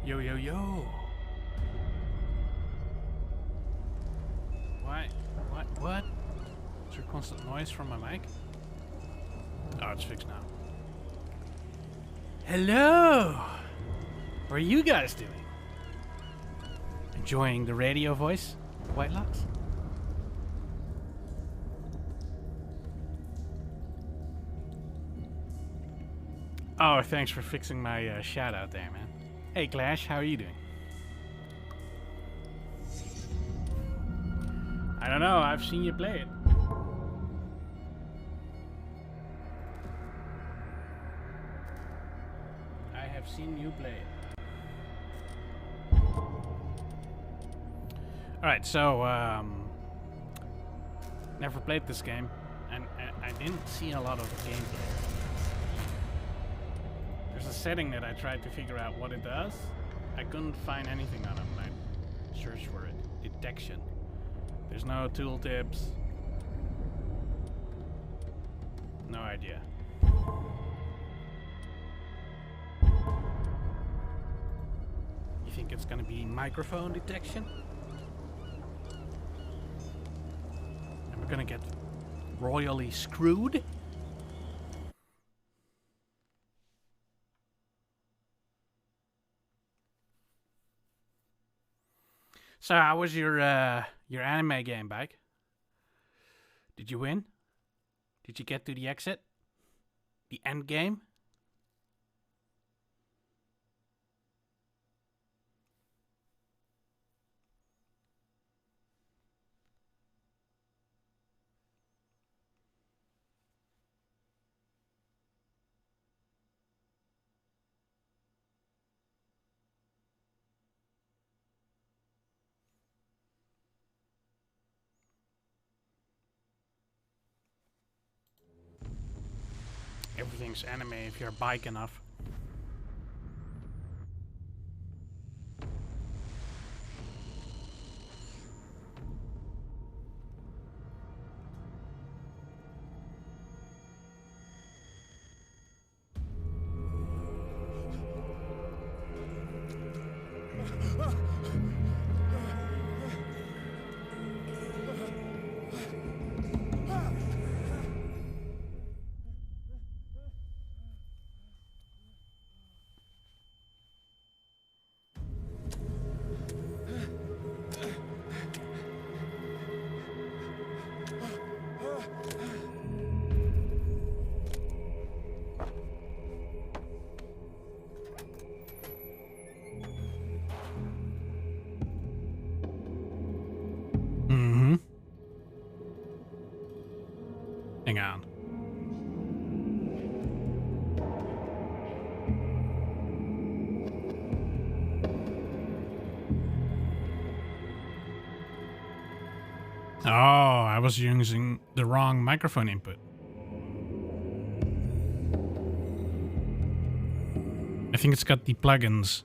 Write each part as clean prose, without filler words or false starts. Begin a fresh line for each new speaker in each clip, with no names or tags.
Yo, yo, yo. Why? What? Is there constant noise from my mic? Oh, it's fixed now. Hello! How are you guys doing? Enjoying the radio voice, White Locks? Oh, thanks for fixing my shout out there, man. Hey, Clash, how are you doing? I don't know, I've seen you play it. I have seen you play it. Alright, so, never played this game, and I didn't see a lot of gameplay. There's a setting that I tried to figure out what it does. I couldn't find anything on it when I searched for it. Detection. There's no tooltips. No idea. You think it's gonna be microphone detection? And we're gonna get royally screwed? So how was your anime game, Bike? Did you win? Did you get to the exit? The end game? Everything's anime if you're bike enough. Hang on. Oh, I was using the wrong microphone input. I think it's got the plugins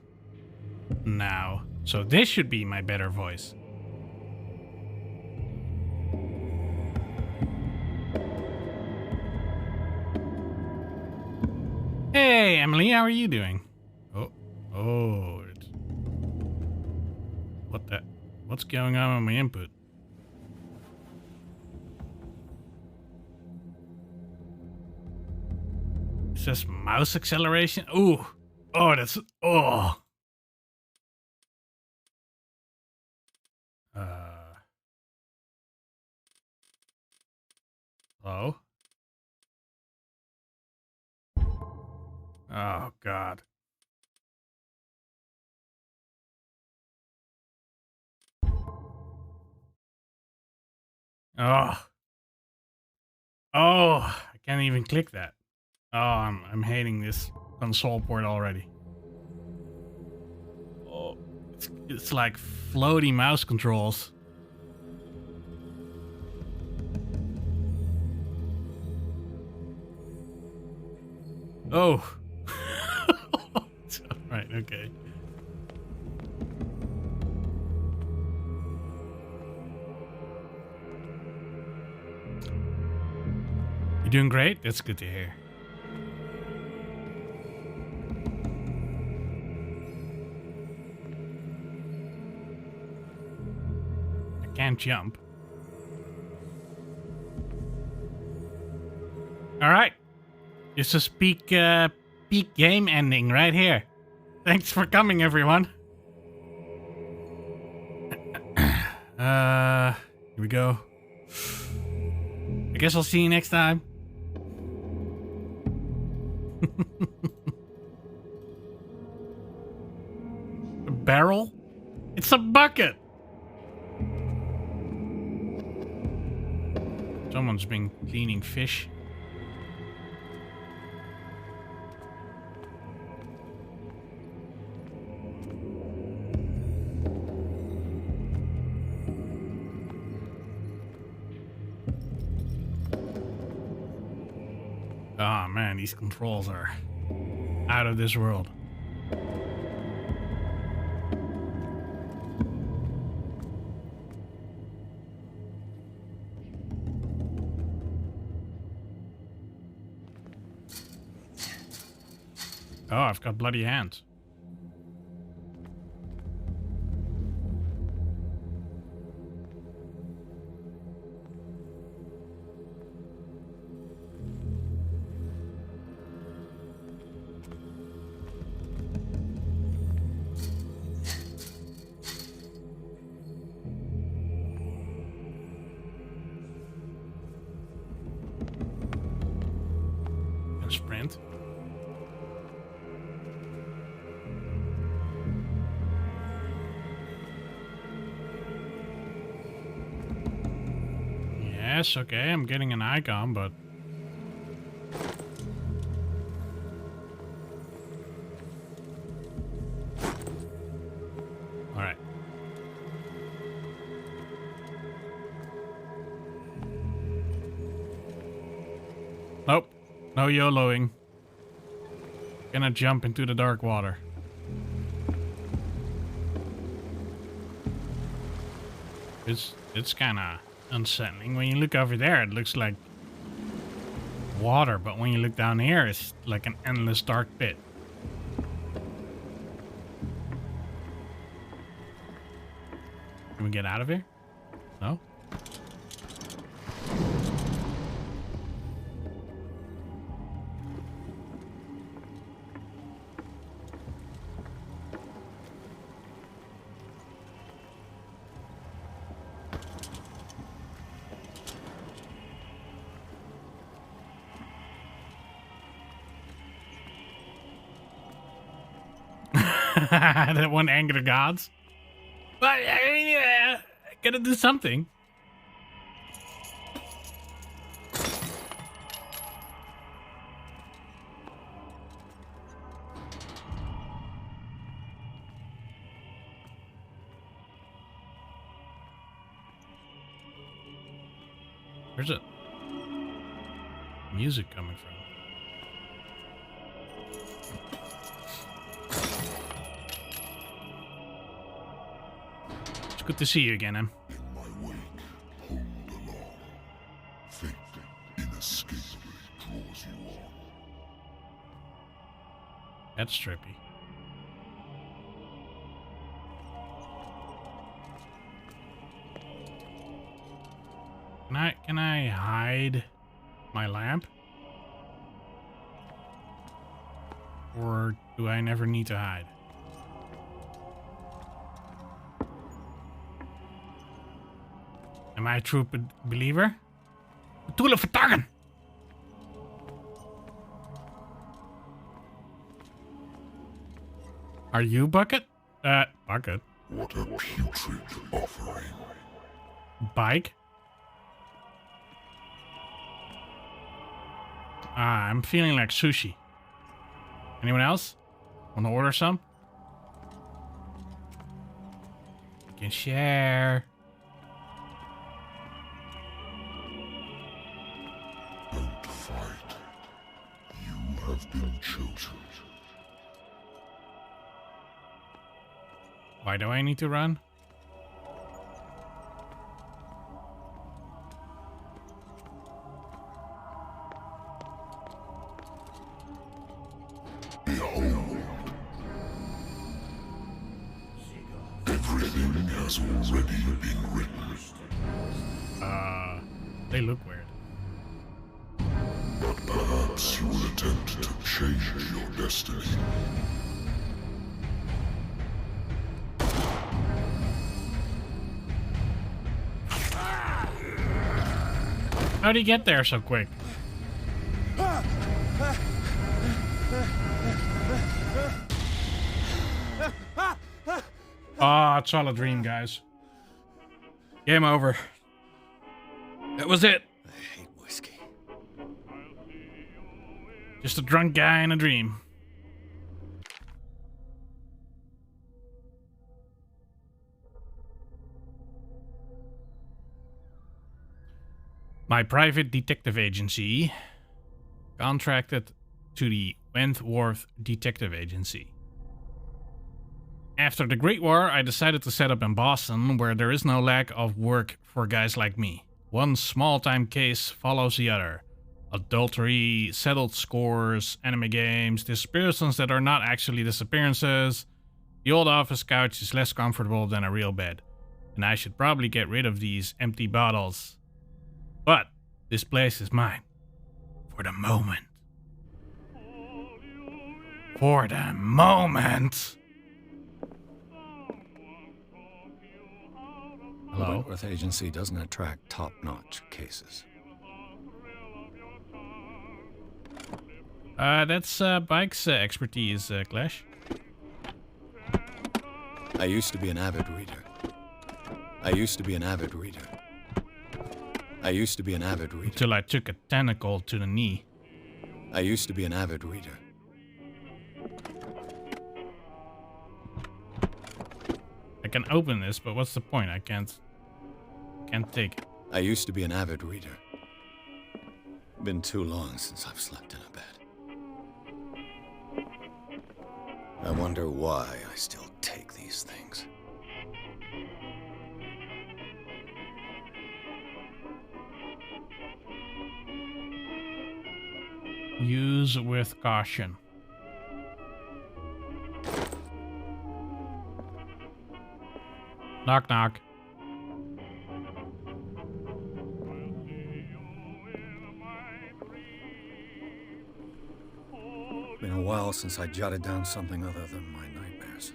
now. So this should be my better voice. Hey, Emily, how are you doing? Oh. What's going on with my input? It says mouse acceleration. Ooh. Oh, that's... Oh. Hello? Oh, God. Oh. Oh, I can't even click that. Oh, I'm hating this console port already. Oh, it's like floaty mouse controls. Oh. Right, okay. You're doing great? That's good to hear. can't jump. Alright. This is peak game ending right here. Thanks for coming, everyone. Here we go. I guess I'll see you next time. A barrel? It's a bucket! Someone's been cleaning fish. Oh man, these controls are out of this world. Oh, I've got bloody hands. Sprint. Yes, okay, I'm getting an icon, but... Alright. Nope. No YOLOing. Gonna jump into the dark water. It's kinda unsettling. When you look over there, it looks like water, but when you look down here, it's like an endless dark pit. Can we get out of here? No? That one anger the gods. But I mean, yeah, gotta do something. Where's it? Music coming from? It's good to see you again, Em.
In my wake, hold along. Fate inescapably draws you on.
That's trippy. Can I hide my lamp? Or do I never need to hide? Am I a true believer? Tool of vertagen! Are you Bucket? Bucket.
What a putrid offering.
Bike? Ah, I'm feeling like sushi. Anyone else? Wanna order some? You can share.
Don't fight. You have been chosen.
Why do I need to run?
Behold. Everything has already been written.
They look weird.
But perhaps you will attempt to change your destiny.
How'd he get there so quick? Ah, it's all a dream, guys. Game over. That was it.
I hate whiskey.
Just a drunk guy in a dream. My private detective agency contracted to the Wentworth Detective Agency. After the Great War, I decided to set up in Boston, where there is no lack of work for guys like me. One small-time case follows the other. Adultery, settled scores, anime games, disappearances that are not actually disappearances. The old office couch is less comfortable than a real bed, and I should probably get rid of these empty bottles. But this place is mine. For the moment. For the moment.
The
Hello?
Wentworth Agency doesn't attract top-notch cases.
That's Bike's expertise, Clash.
I used to be an avid reader. I used to be an avid reader. I used to be an avid reader.
Until I took a tentacle to the knee.
I used to be an avid reader.
I can open this, but what's the point? I can't take it.
I used to be an avid reader. Been too long since I've slept in a bed. I wonder why I still take these things.
Use with caution. Knock knock.
Been a while since I jotted down something other than my nightmares.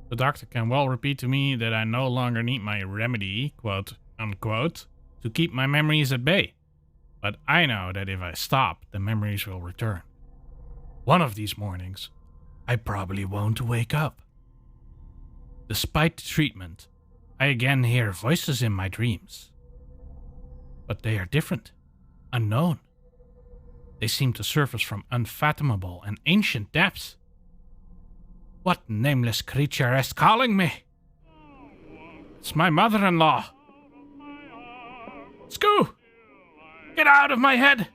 The doctor can well repeat to me that I no longer need my remedy, quote unquote, to keep my memories at bay. But I know that if I stop, the memories will return. One of these mornings, I probably won't wake up. Despite the treatment, I again hear voices in my dreams. But they are different, unknown. They seem to surface from unfathomable and ancient depths. What nameless creature is calling me? It's my mother-in-law. Scoo! Get out of my head!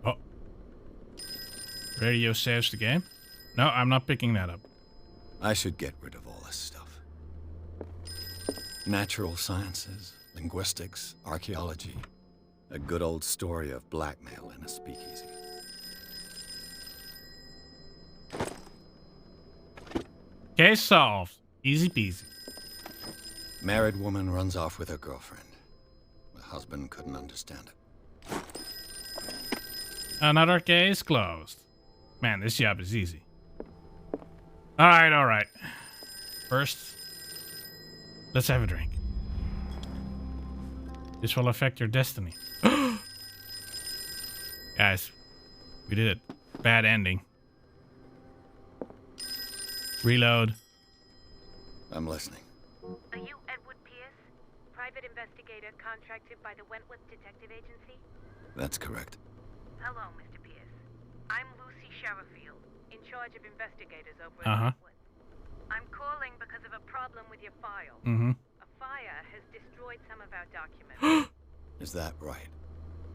Oh. Radio saves the game? No, I'm not picking that up.
I should get rid of all this stuff. Natural sciences, linguistics, archaeology. A good old story of blackmail in a speakeasy.
Case solved. Easy peasy.
Married woman runs off with her girlfriend. The husband couldn't understand it.
Another case closed. Man, this job is easy. Alright. First, let's have a drink. This will affect your destiny. Guys, we did it. Bad ending. Reload.
I'm listening.
Are you Edward Pierce, private investigator contracted by the Wentworth Detective Agency?
That's correct.
Hello, Mr. Pierce. I'm Lucy Sherrifield, in charge of investigators over at Wentworth. I'm calling because of a problem with your file.
Mm-hmm.
A fire has destroyed some of our documents.
Is that right?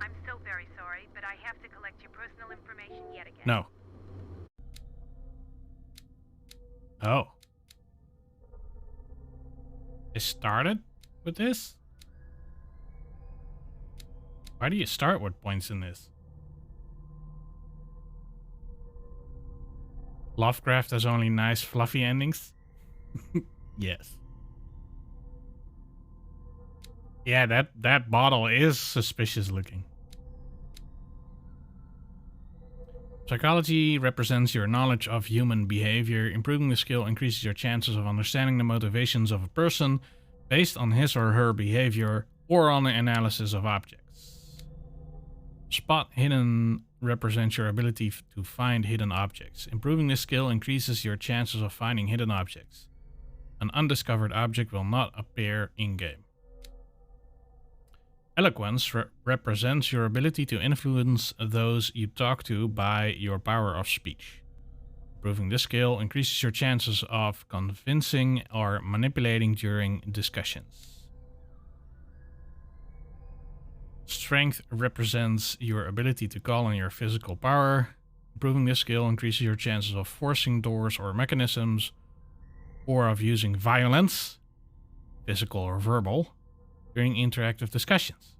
I'm so very sorry, but I have to collect your personal information yet again.
No. Oh. It started with this? Why do you start with points in this? Lovecraft has only nice fluffy endings? Yes. Yeah, that bottle is suspicious looking. Psychology represents your knowledge of human behavior. Improving the skill increases your chances of understanding the motivations of a person based on his or her behavior or on the analysis of objects. Spot hidden represents your ability to find hidden objects. Improving this skill increases your chances of finding hidden objects. An undiscovered object will not appear in-game. Eloquence represents your ability to influence those you talk to by your power of speech. Improving this skill increases your chances of convincing or manipulating during discussions. Strength represents your ability to call on your physical power. Improving this skill increases your chances of forcing doors or mechanisms, or of using violence, physical or verbal, during interactive discussions.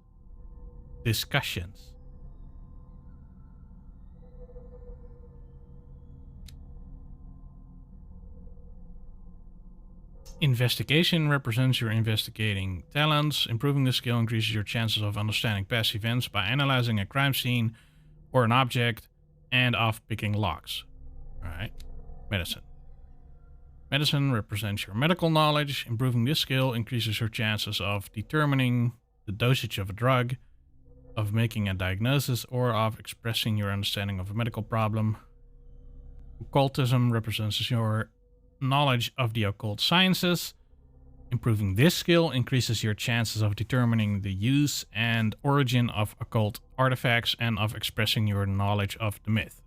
Investigation represents your investigating talents. Improving this skill increases your chances of understanding past events by analyzing a crime scene or an object and of picking locks. Alright. Medicine. Medicine represents your medical knowledge. Improving this skill increases your chances of determining the dosage of a drug, of making a diagnosis, or of expressing your understanding of a medical problem. Occultism represents your knowledge of the occult sciences. Improving this skill increases your chances of determining the use and origin of occult artifacts and of expressing your knowledge of the myth.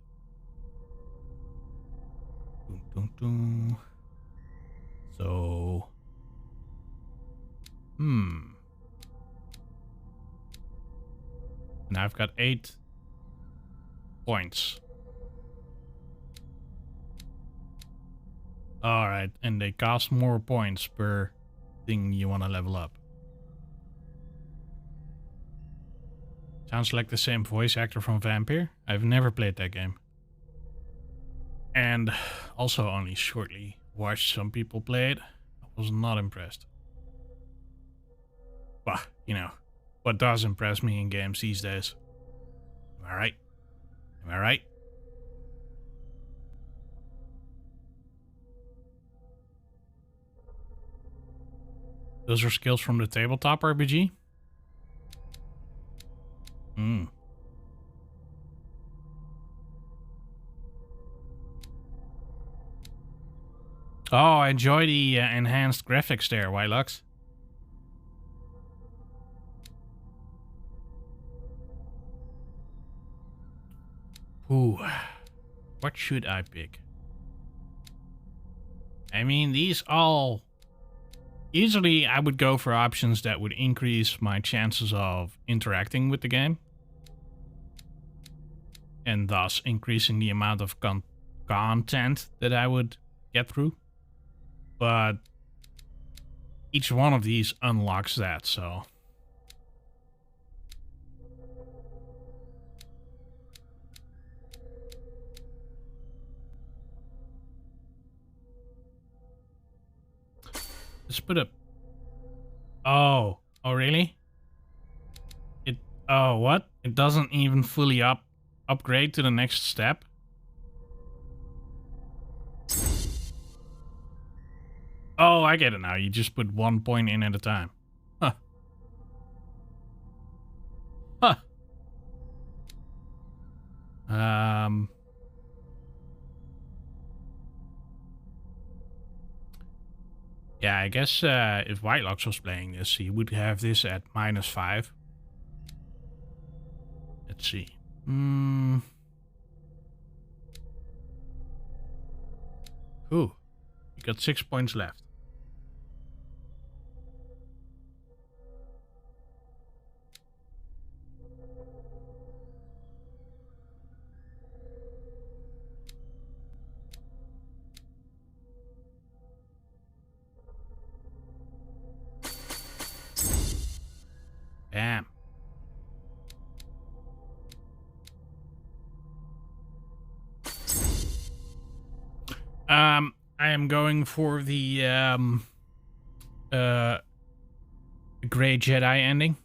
So, now I've got 8 points. Alright, and they cost more points per thing you want to level up. Sounds like the same voice actor from Vampire. I've never played that game. And also only shortly watched some people play it. I was not impressed. But, you know, what does impress me in games these days? Am I right? Am I right? Those are skills from the tabletop RPG? Oh, I enjoy the enhanced graphics there, Wylux. Ooh, what should I pick? I mean, these all... Usually I would go for options that would increase my chances of interacting with the game. And thus increasing the amount of content that I would get through. But each one of these unlocks that, so... Let's put a... Oh, really? Oh, what? It doesn't even fully upgrade to the next step? Oh, I get it now. You just put 1 point in at a time. Huh. Huh. Yeah, I guess if Whitelocks was playing this, he would have this at -5. Let's see. Ooh, you got 6 points left. Bam. I am going for the Grey Jedi ending.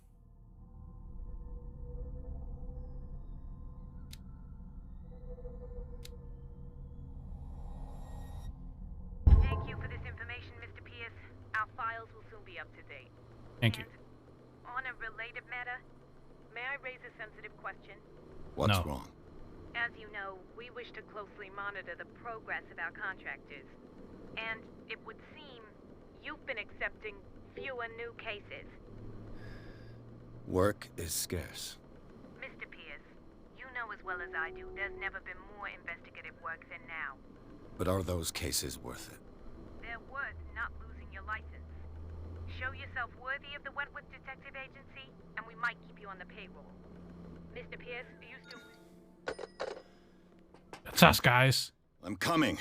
Thank you for this information, Mr. Pierce. Our files will soon be up to date.
Thank you.
And on a related matter, may I raise a sensitive question?
What's
No.
wrong?
As you know, we wish to closely monitor the progress of our contractors. And it would seem you've been accepting fewer new cases.
Work is scarce.
Mr. Pierce, you know as well as I do, there's never been more investigative work than now.
But are those cases worth it?
They're worth not losing your license. Show yourself worthy of the Wentworth Detective Agency, and we might keep you on the payroll. Mr. Pierce, you still...
That's us, guys.
I'm coming.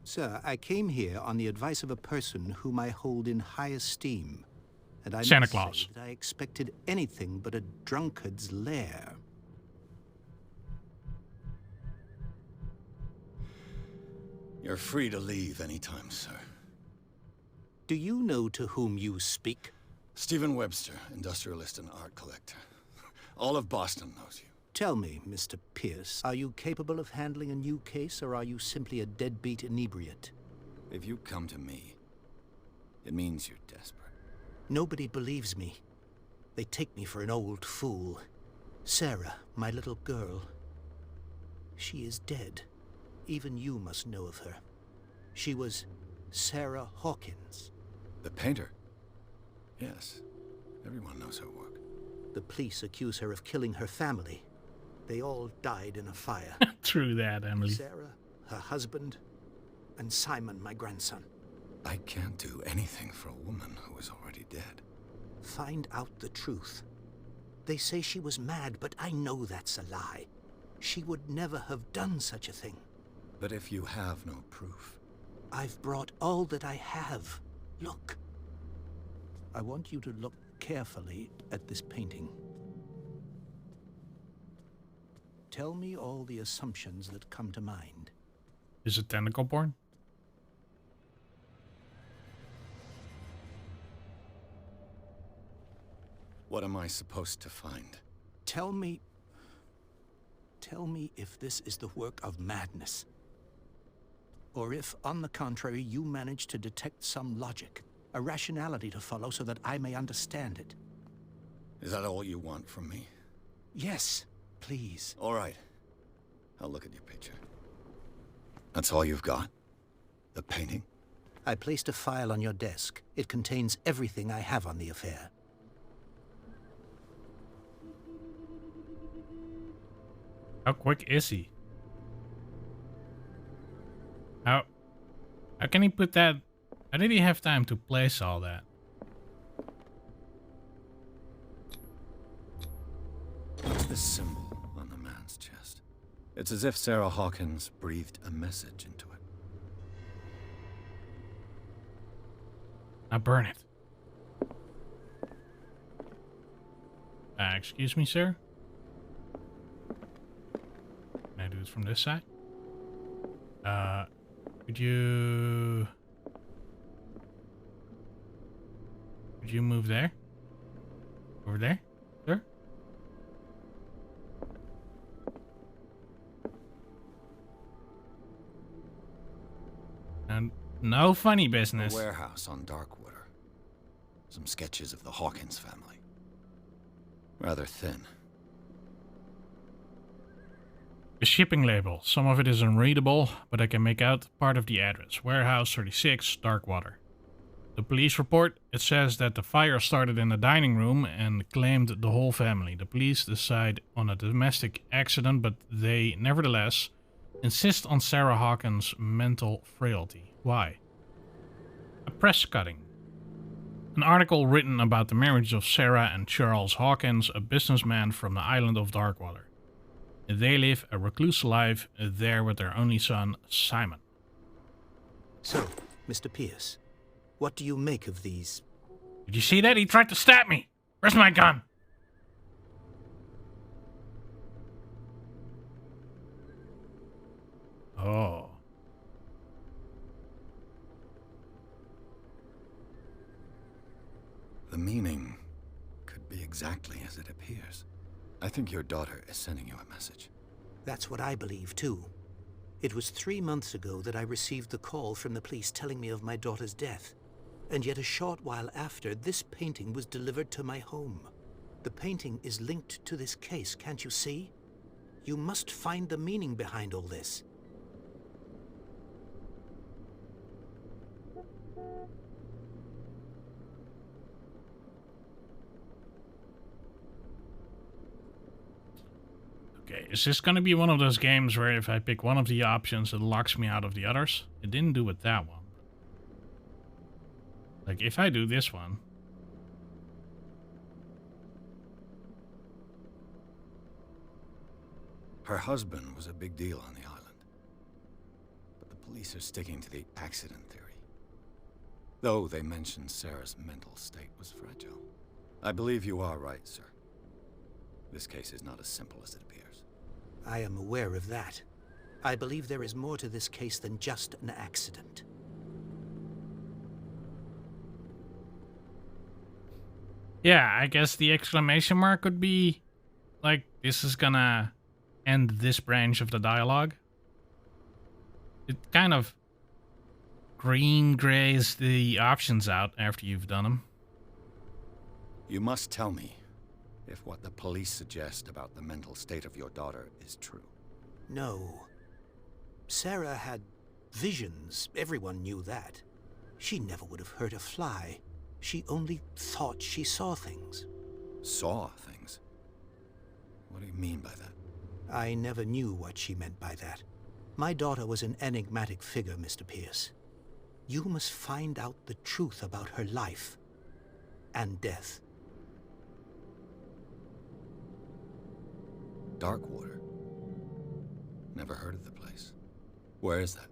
Sir, I came here on the advice of a person whom I hold in high esteem. And I
Santa
must
Claus.
say that I expected anything but a drunkard's lair.
You're free to leave anytime, sir.
Do you know to whom you speak?
Stephen Webster, industrialist and art collector. All of Boston knows you.
Tell me, Mr. Pierce, are you capable of handling a new case, or are you simply a deadbeat inebriate?
If you come to me, it means you're desperate.
Nobody believes me. They take me for an old fool. Sarah, my little girl, she is dead. Even you must know of her. She was Sarah Hawkins.
The painter? Yes. Everyone knows her work.
The police accuse her of killing her family. They all died in a fire.
True that, Emily.
Sarah, her husband, and Simon, my grandson.
I can't do anything for a woman who is already dead.
Find out the truth. They say she was mad, but I know that's a lie. She would never have done such a thing.
But if you have no proof...
I've brought all that I have. Look. I want you to look carefully at this painting. Tell me all the assumptions that come to mind.
Is it tentacle porn?
What am I supposed to find?
Tell me if this is the work of madness. Or if, on the contrary, you manage to detect some logic, a rationality to follow so that I may understand it.
Is that all you want from me?
Yes, please.
All right. I'll look at your picture. That's all you've got? The painting?
I placed a file on your desk. It contains everything I have on the affair.
How quick is he? How can he put that? How did he have time to place all that?
What's this symbol on the man's chest? It's as if Sarah Hawkins breathed a message into it.
Now burn it. Excuse me, sir? Can I do it from this side? Could you move there? Over there? Sir? And no funny business.
A warehouse on Darkwater. Some sketches of the Hawkins family. Rather thin.
A shipping label. Some of it is unreadable, but I can make out part of the address. Warehouse 36, Darkwater. The police report, it says that the fire started in the dining room and claimed the whole family. The police decide on a domestic accident, but they, nevertheless, insist on Sarah Hawkins' mental frailty. Why? A press cutting. An article written about the marriage of Sarah and Charles Hawkins, a businessman from the island of Darkwater. They live a recluse life there with their only son, Simon.
So, Mr. Pierce, What do you make of these?
Did you see that? He tried to stab me. Where's my gun? Oh.
The meaning could be exactly as it appears. I think your daughter is sending you a message.
That's what I believe, too. It was 3 months ago that I received the call from the police telling me of my daughter's death. And yet a short while after, this painting was delivered to my home. The painting is linked to this case, can't you see? You must find the meaning behind all this.
Okay, is this gonna be one of those games where if I pick one of the options, it locks me out of the others? It didn't do with that one. Like, if I do this one...
Her husband was a big deal on the island. But the police are sticking to the accident theory. Though they mentioned Sarah's mental state was fragile. I believe you are right, sir. This case is not as simple as it appears.
I am aware of that. I believe there is more to this case than just an accident.
Yeah, I guess the exclamation mark could be like, this is gonna end this branch of the dialogue. It kind of green grays the options out after you've done them.
You must tell me if what the police suggest about the mental state of your daughter is true.
No. Sarah had visions. Everyone knew that. She never would have hurt a fly. She only thought she saw things.
Saw things? What do you mean by that?
I never knew what she meant by that. My daughter was an enigmatic figure, Mr. Pierce. You must find out the truth about her life and death.
Darkwater? Never heard of the place. Where is that?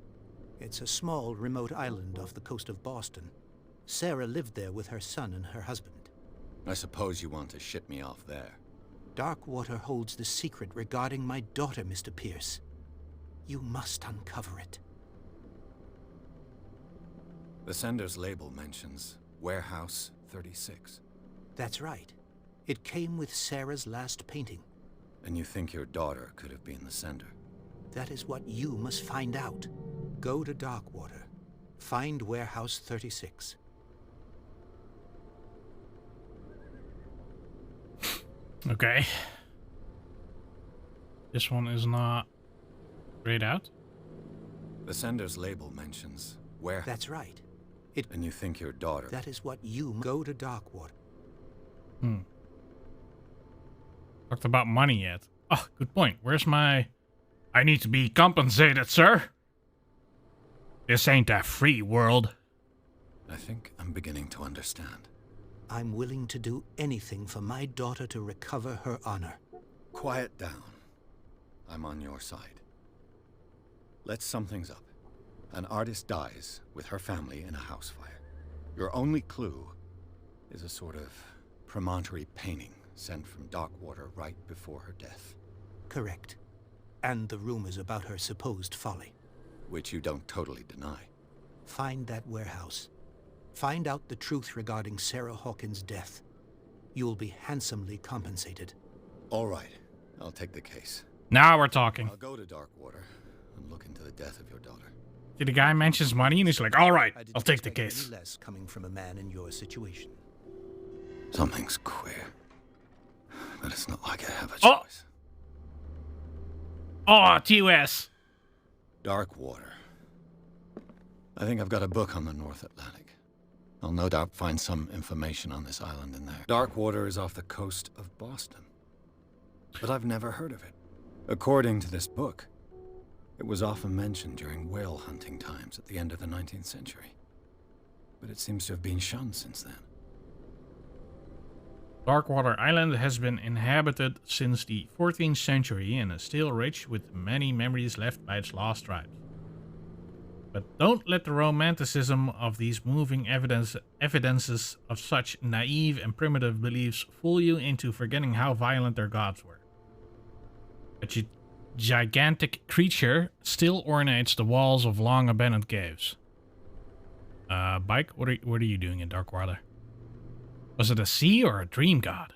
It's a small, remote island off the coast of Boston. Sarah lived there with her son and her husband.
I suppose you want to ship me off there.
Darkwater holds the secret regarding my daughter, Mr. Pierce. You must uncover it.
The sender's label mentions Warehouse 36.
That's right. It came with Sarah's last painting.
And you think your daughter could have been the sender?
That is what you must find out. Go to Darkwater. Find Warehouse 36.
Okay. This one is not grayed out.
The sender's label mentions Warehouse.
That's right.
And you think your daughter...
That is what you... Go to Darkwater.
Talked about money yet. Oh, good point. Where's my... I need to be compensated, sir. This ain't a free world.
I think I'm beginning to understand.
I'm willing to do anything for my daughter to recover her honor.
Quiet down. I'm on your side. Let's sum things up. An artist dies with her family in a house fire. Your only clue is a sort of promontory painting sent from Darkwater right before her death.
Correct. And the rumors about her supposed folly.
Which you don't totally deny.
Find that warehouse. Find out the truth regarding Sarah Hawkins' death. You'll be handsomely compensated.
All right. I'll take the case.
Now we're talking.
I'll go to Darkwater and look into the death of your daughter.
See, the guy mentions money and he's like, all right, I'll take the case.
Any less coming from a man in your situation.
Something's queer. But it's not like I have a
Oh!
choice.
Oh, TOS.
Darkwater. I think I've got a book on the North Atlantic. I'll no doubt find some information on this island in there. Darkwater is off the coast of Boston. But I've never heard of it. According to this book, it was often mentioned during whale hunting times at the end of the 19th century. But it seems to have been shunned since then.
Darkwater Island has been inhabited since the 14th century and is still rich with many memories left by its lost tribes. But don't let the romanticism of these moving evidences of such naive and primitive beliefs fool you into forgetting how violent their gods were. A gigantic creature still ornates the walls of long abandoned caves. Bike, what are you doing in Darkwater? Was it a sea or a dream god?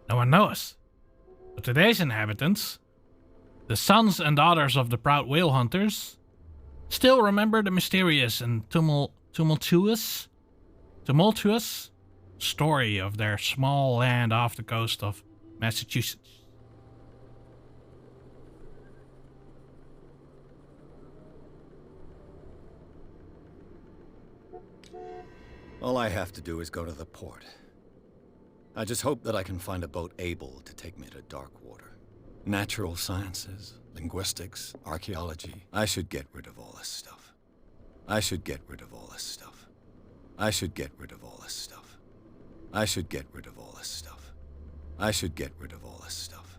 No one knows. But today's inhabitants, the sons and daughters of the proud whale hunters, still remember the mysterious and tumultuous story of their small land off the coast of Massachusetts.
All I have to do is go to the port. I just hope that I can find a boat able to take me to Darkwater. Natural sciences, linguistics, archaeology. I should get rid of all this stuff. I should get rid of all this stuff. I should get rid of all this stuff. I should get rid of all this stuff. I should get rid of all this stuff.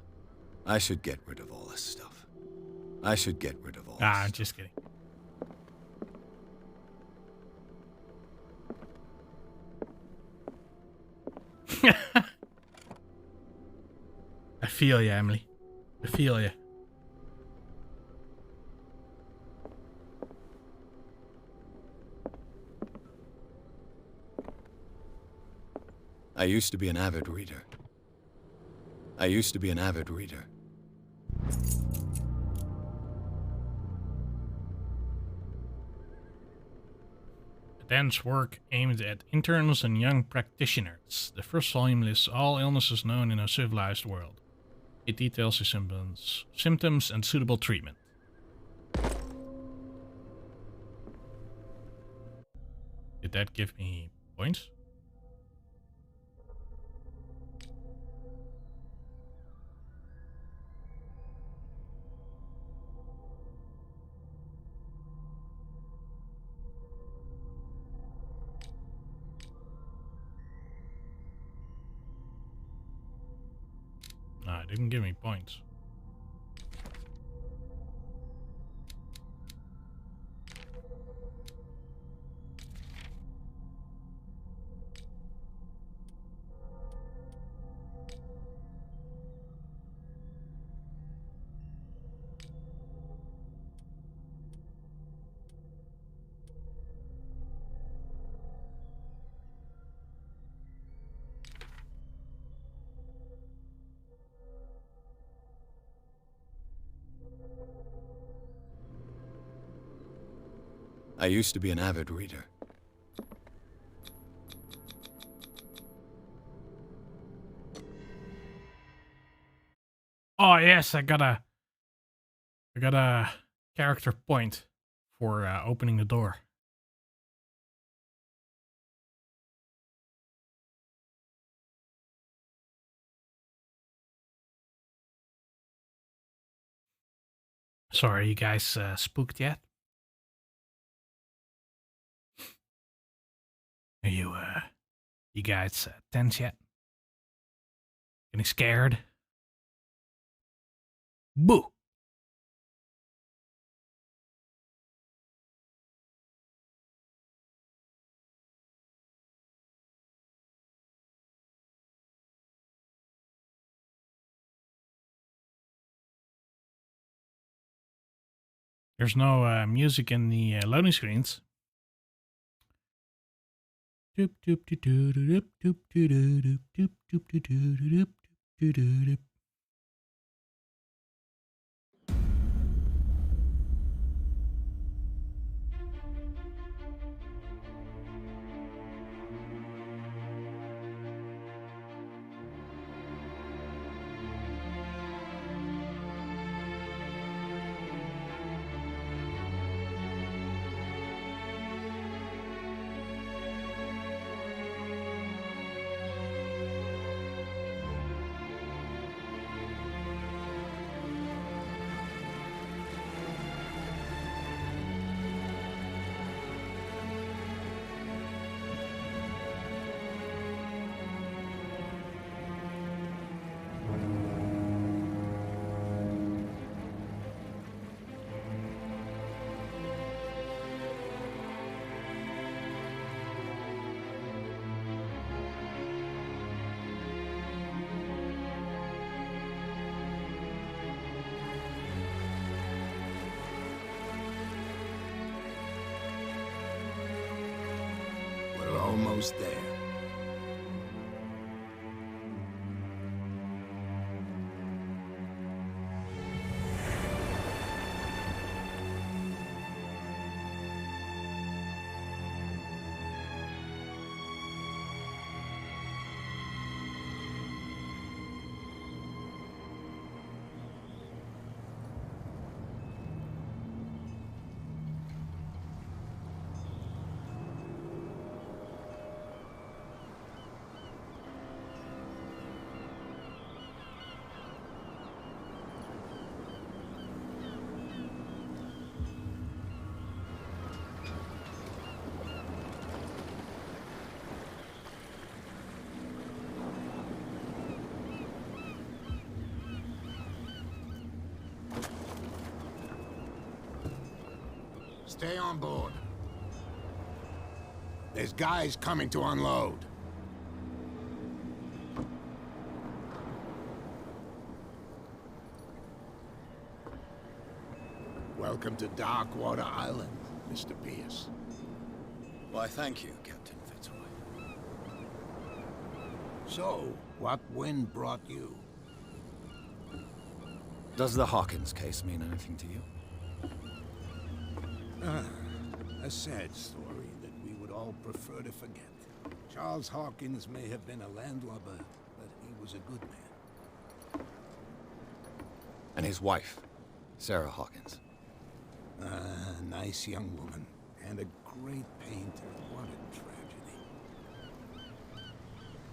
I should get rid of all this stuff. I should get rid of all this
Ah,
stuff.
just kidding. I feel you, Emily. I feel you.
I used to be an avid reader. I used to be an avid reader.
A dense work aimed at interns and young practitioners. The first volume lists all illnesses known in a civilized world. It details the symptoms and suitable treatment. Did that give me points? No, it didn't give me points.
I used to be an avid reader.
Oh yes, I got a character point for opening the door. Sorry, you guys spooked yet? Are you guys tense yet? Getting scared? Boo! There's no music in the loading screens. Doop doop doop doop doop doop doop doop doop doop doop doop doop.
almost there. Stay on board. There's guys coming to unload. Welcome to Darkwater Island, Mr. Pierce.
Why, thank you, Captain Fitzroy.
So, what wind brought you?
Does the Hawkins case mean anything to you?
A sad story that we would all prefer to forget. Charles Hawkins may have been a landlubber, but he was a good man.
And his wife, Sarah Hawkins.
A nice young woman, and a great painter. What a tragedy.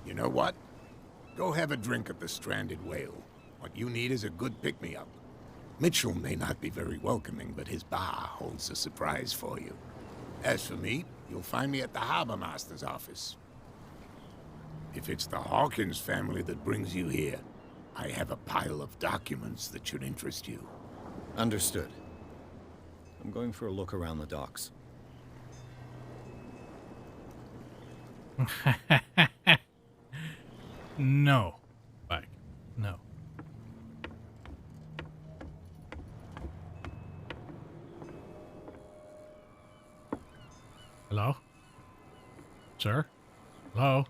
You know what? Go have a drink at the Stranded Whale. What you need is a good pick-me-up. Mitchell may not be very welcoming, but his bar holds a surprise for you. As for me, you'll find me at the Harbor Master's office. If it's the Hawkins family that brings you here, I have a pile of documents that should interest you.
Understood. I'm going for a look around the docks.
No. Like, no. Hello? Sir? Hello?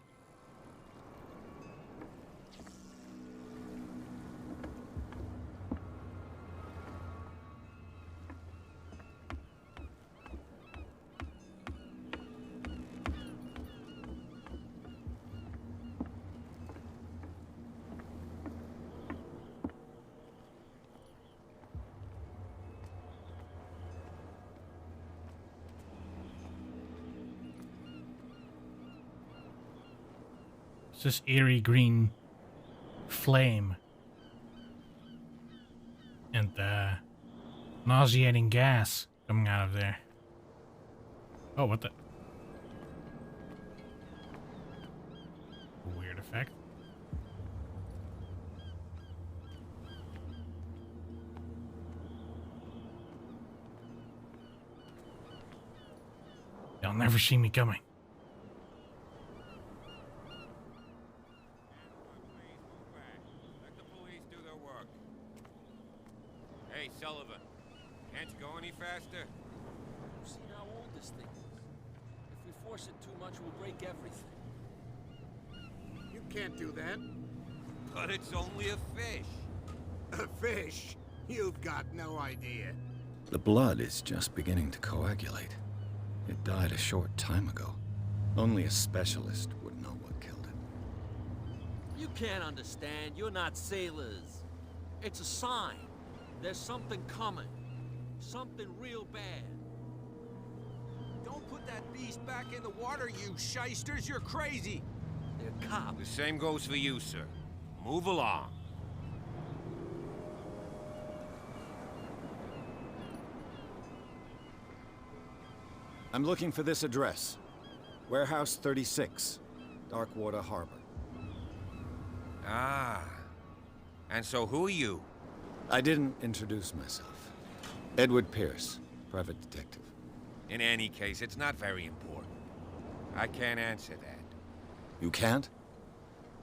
It's this eerie green flame. And nauseating gas coming out of there. Oh, what the? Weird effect. They'll never see me coming.
Hey, Sullivan. Can't you go any faster?
You've seen how old this thing is. If we force it too much, we'll break everything.
You can't do that.
But it's only a fish.
A fish? You've got no idea.
The blood is just beginning to coagulate. It died a short time ago. Only a specialist would know what killed it.
You can't understand. You're not sailors. It's a sign. There's something coming. Something real bad.
Don't put that beast back in the water, you shysters. You're crazy.
They're cops.
The same goes for you, sir. Move along.
I'm looking for this address. Warehouse 36, Darkwater Harbor.
Ah. And so who are you?
I didn't introduce myself. Edward Pierce, private detective.
In any case, it's not very important. I can't answer that.
You can't?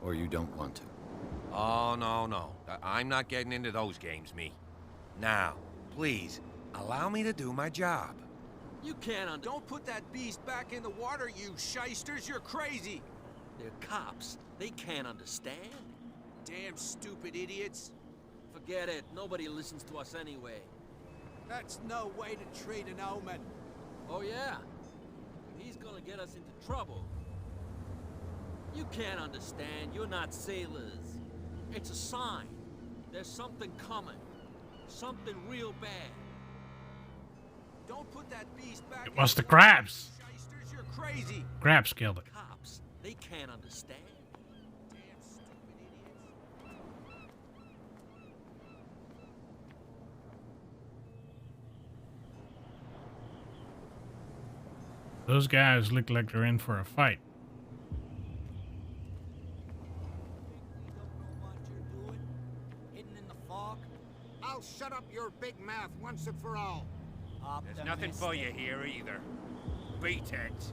Or you don't want to?
Oh, no. I'm not getting into those games, me. Now, please, allow me to do my job.
You can't understand.
Don't put that beast back in the water, you shysters. You're crazy.
They're cops. They can't understand.
Damn stupid idiots.
Forget it. Nobody listens to us anyway.
That's no way to treat an omen.
Oh, yeah? He's gonna get us into trouble. You can't understand. You're not sailors. It's a sign. There's something coming. Something real bad.
Don't put that beast back.
It was the crabs.
Shysters, you're crazy.
Crabs killed it.
Cops, they can't understand.
Damn stupid idiots.
Those guys look like they're in for a fight.
I'll shut up your big mouth once and for all.
There's nothing for you here either. Beat it.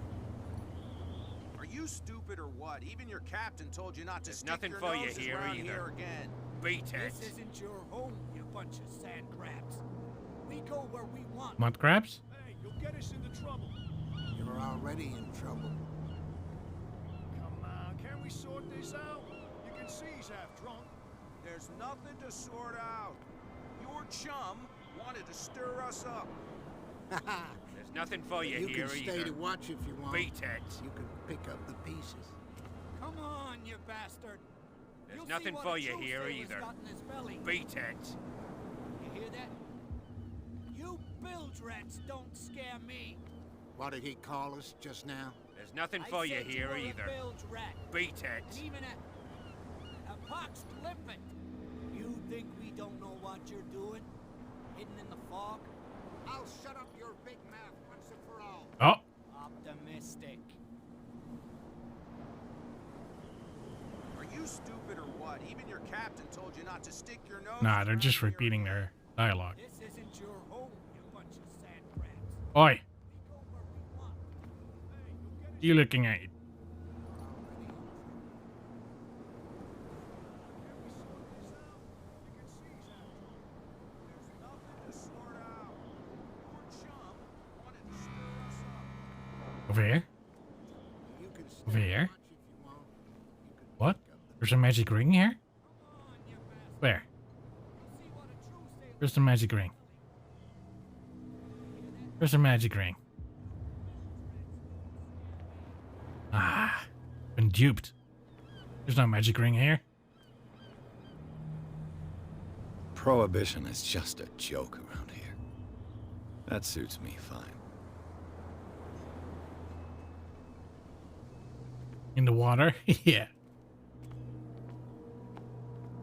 Are you stupid or what? Even your captain told you not to
There's
stick
nothing
your
for you
noses
here
around
either.
here again.
Beat it.
This isn't your home, you bunch of sand crabs. We go where we want.
Mud crabs?
Hey, you'll get us into trouble.
You're already in trouble.
Come on, can we sort this out? You can see he's half drunk.
There's nothing to sort out. Your chum wanted to stir us up.
There's nothing for you,
You
here
can
either.
stay to watch if you want.
Beat it.
You can pick up the pieces.
Come on, you bastard.
There's
You'll
nothing
see what
for
a
you
true
here
sailor's
either.
got in his belly.
Beat it.
You hear that? You bilge rats don't scare me.
What did he call us just now?
There's nothing
I
for you
said
here
were
either.
A bilge rat.
Beat
And
it.
even a pox limpet. You think we don't know what you're doing? Hidden in the fog?
I'll shut up your big mouth once and for all.
Oh,
Optimistic.
Are you stupid or what? Even your captain told you not to stick your nose.
nah, they're
around
just
here
repeating
again.
their dialogue.
This isn't your home, you bunch of sand crabs.
Oi,
We go where we want. Hey, you'll get us
you looking at it?
There's nothing to sort out. Your chum wanted to stir us up.
Over here?
You can stay
Over
to
here?
watch if you want. You can
What?
pick up the
There's a magic ring here? Where?
see what a true sailor.
Where's the magic ring? Where's the magic ring? Ah, been duped. There's no magic ring here.
Prohibition is just a joke around here. That suits me fine.
In the water? Yeah.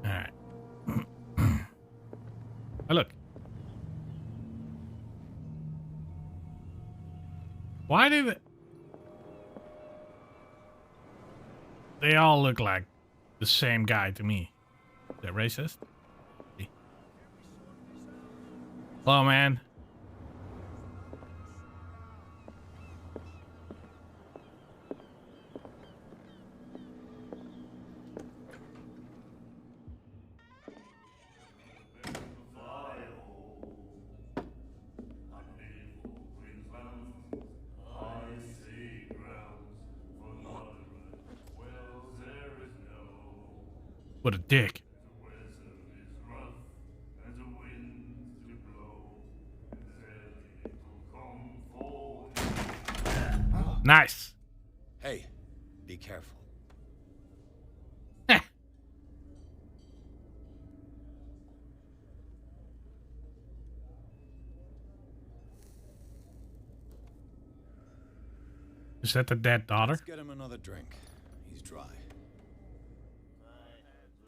Alright. Oh, look. Why do they all look like the same guy to me? Is that racist? Hello, man. What a dick. Nice.
Hey, be careful.
Heh. Is that the dead daughter?
Let's get him another drink. He's dry.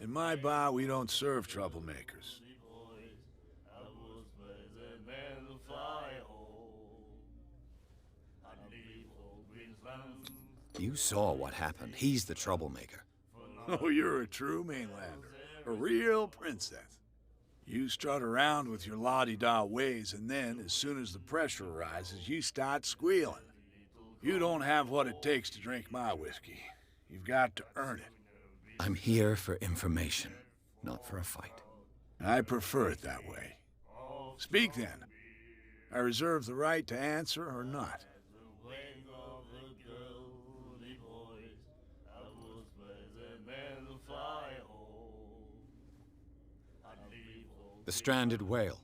In my bar, we don't serve troublemakers.
You saw what happened. He's the troublemaker.
Oh, you're a true mainlander. A real princess. You strut around with your la-di-da ways, and then, as soon as the pressure rises, you start squealing. You don't have what it takes to drink my whiskey. You've got to earn it.
I'm here for information, not for a fight.
I prefer it that way. Speak then. I reserve the right to answer or not.
The stranded whale.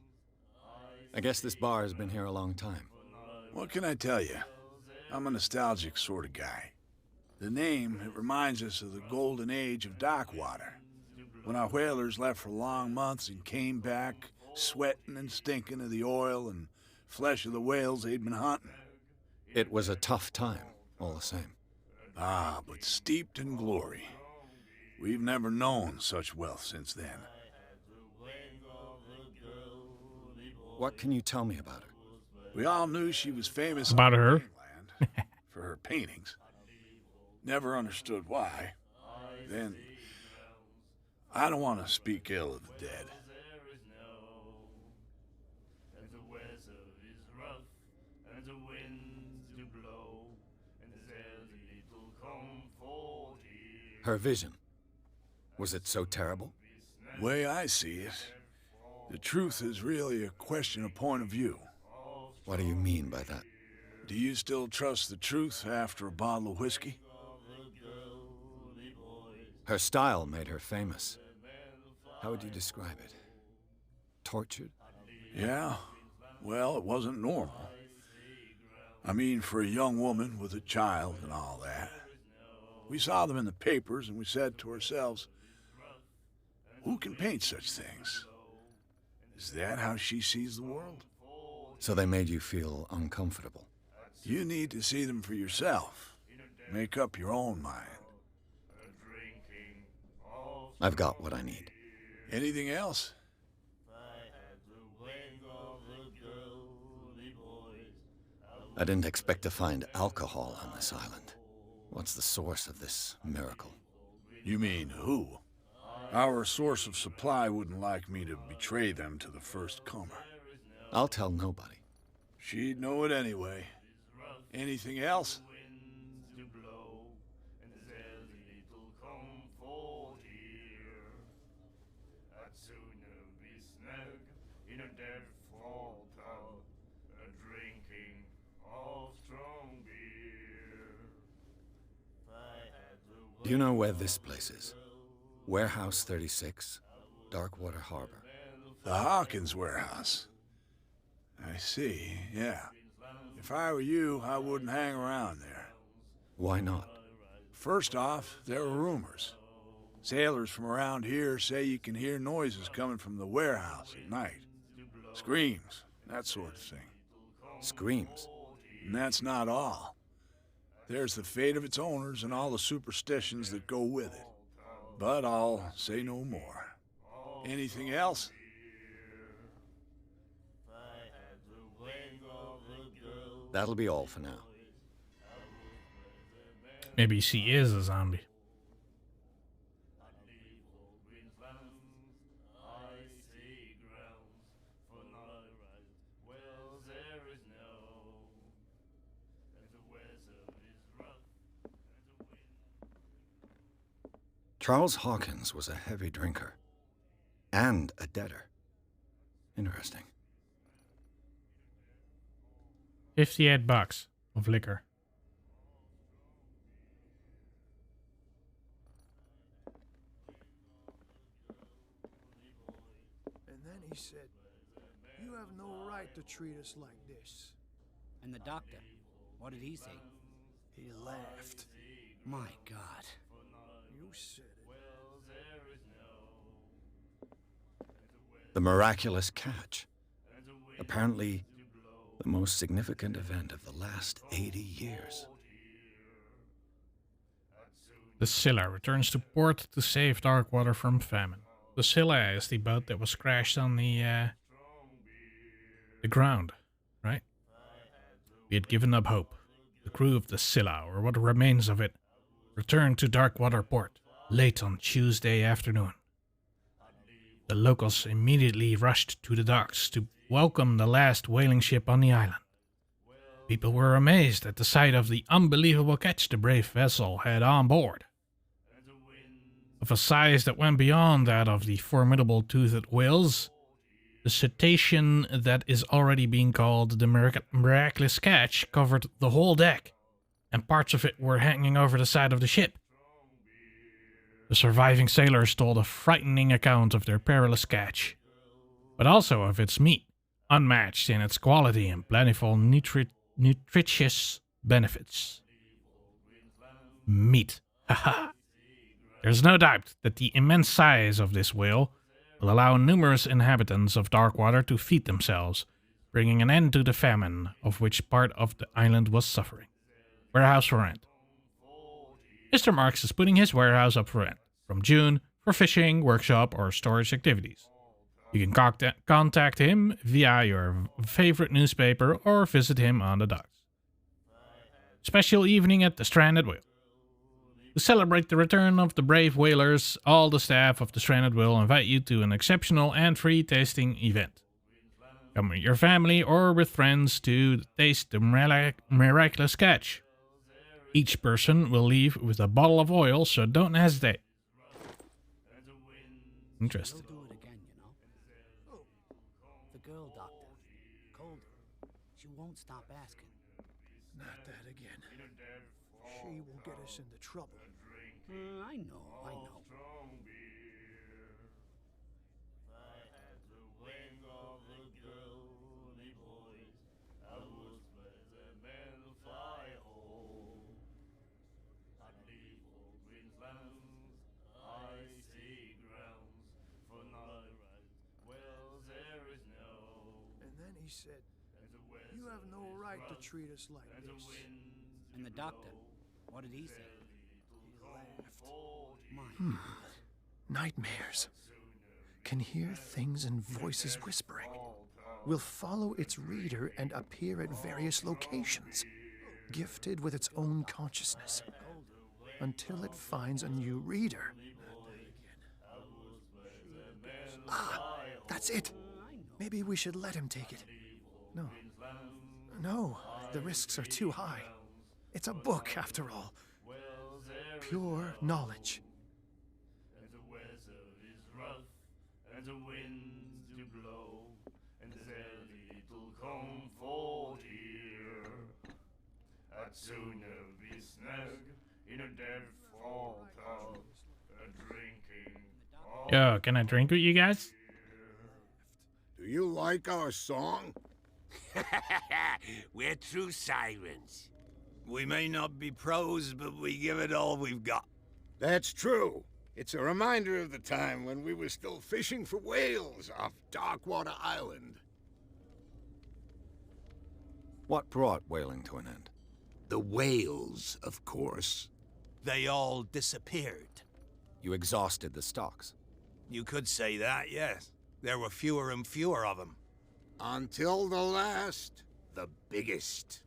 I guess this bar has been here a long time.
What can I tell you? I'm a nostalgic sort of guy. The name, it reminds us of the golden age of Darkwater, when our whalers left for long months and came back sweating and stinking of the oil and flesh of the whales they'd been hunting.
It was a tough time, all the same.
Ah, but steeped in glory. We've never known such wealth since then.
What can you tell me about her?
We all knew she was famous
About
on the
her?
mainland for her paintings. Never understood why. Then, I don't want to speak ill of the dead.
Her vision. Was it so terrible?
Way I see it, the truth is really a question of point of view.
What do you mean by that?
Do you still trust the truth after a bottle of whiskey?
Her style made her famous. How would you describe it? Tortured?
Yeah, well, it wasn't normal. I mean, for a young woman with a child and all that. We saw them in the papers and we said to ourselves, who can paint such things? Is that how she sees the world?
So they made you feel uncomfortable.
You need to see them for yourself. Make up your own mind.
I've got what I need.
Anything else?
I didn't expect to find alcohol on this island. What's the source of this miracle?
You mean who? Our source of supply wouldn't like me to betray them to the first comer.
I'll tell nobody.
She'd know it anyway. Anything else?
Do you know where this place is? Warehouse 36, Darkwater Harbor.
The Hawkins warehouse. I see, yeah. If I were you, I wouldn't hang around there.
Why not?
First off, there are rumors. Sailors from around here say you can hear noises coming from the warehouse at night. Screams, that sort of thing.
Screams?
And that's not all. There's the fate of its owners and all the superstitions that go with it. But I'll say no more. Anything else?
That'll be all for now.
Maybe she is a zombie.
Charles Hawkins was a heavy drinker. And a debtor. Interesting.
$58 of liquor.
And then he said, "You have no right to treat us like this."
And the doctor, what did he say?
He laughed.
My God.
You said it.
The miraculous catch. Apparently, the most significant event of the last 80 years.
The Scylla returns to port to save Darkwater from famine. The Scylla is the boat that was crashed on the ground, right? We had given up hope. The crew of the Scylla, or what remains of it, returned to Darkwater port late on Tuesday afternoon. The locals immediately rushed to the docks to welcome the last whaling ship on the island. People were amazed at the sight of the unbelievable catch the brave vessel had on board. Of a size that went beyond that of the formidable toothed whales, the The cetacean that is already being called the miraculous catch covered the whole deck, and parts of it were hanging over the side of the ship. The surviving sailors told a frightening account of their perilous catch, but also of its meat, unmatched in its quality and plentiful nutritious benefits. Meat. Haha. There's no doubt that the immense size of this whale will allow numerous inhabitants of Darkwater to feed themselves, bringing an end to the famine of which part of the island was suffering. Warehouse for rent. Mr. Marks is putting his warehouse up for rent from June for fishing, workshop, or storage activities. You can contact him via your favorite newspaper or visit him on the docks. Special evening at the Stranded Whale. To celebrate the return of the brave whalers, all the staff of the Stranded Whale invite you to an exceptional and free tasting event. Come with your family or with friends to taste the miraculous catch. Each person will leave with a bottle of oil, so don't hesitate. Interesting.
He'll do it again, you know. Oh, the girl doctor. Cold. She won't stop asking.
Not that again. She will get us into trouble.
I know.
And then he said, "You have no right to treat us like this."
And the doctor, what did he say?
Nightmares. Can hear things and voices whispering. Will follow its reader and appear at various locations, gifted with its own consciousness, until it finds a new reader. Ah, that's it. Maybe we should let him take it. No, the risks are too high. It's a book, after all. Pure knowledge.
And the winds do blow, and there's little comfort here. I'd sooner be snug in a dead-fall tub, drinking.
Yo, can I drink with you guys?
Do you like our song?
We're true sirens.
We may not be pros, but we give it all we've got.
That's true. It's a reminder of the time when we were still fishing for whales off Darkwater Island.
What brought whaling to an end?
The whales, of course.
They all disappeared.
You exhausted the stocks.
You could say that, yes. There were fewer and fewer of them.
Until the last, the biggest.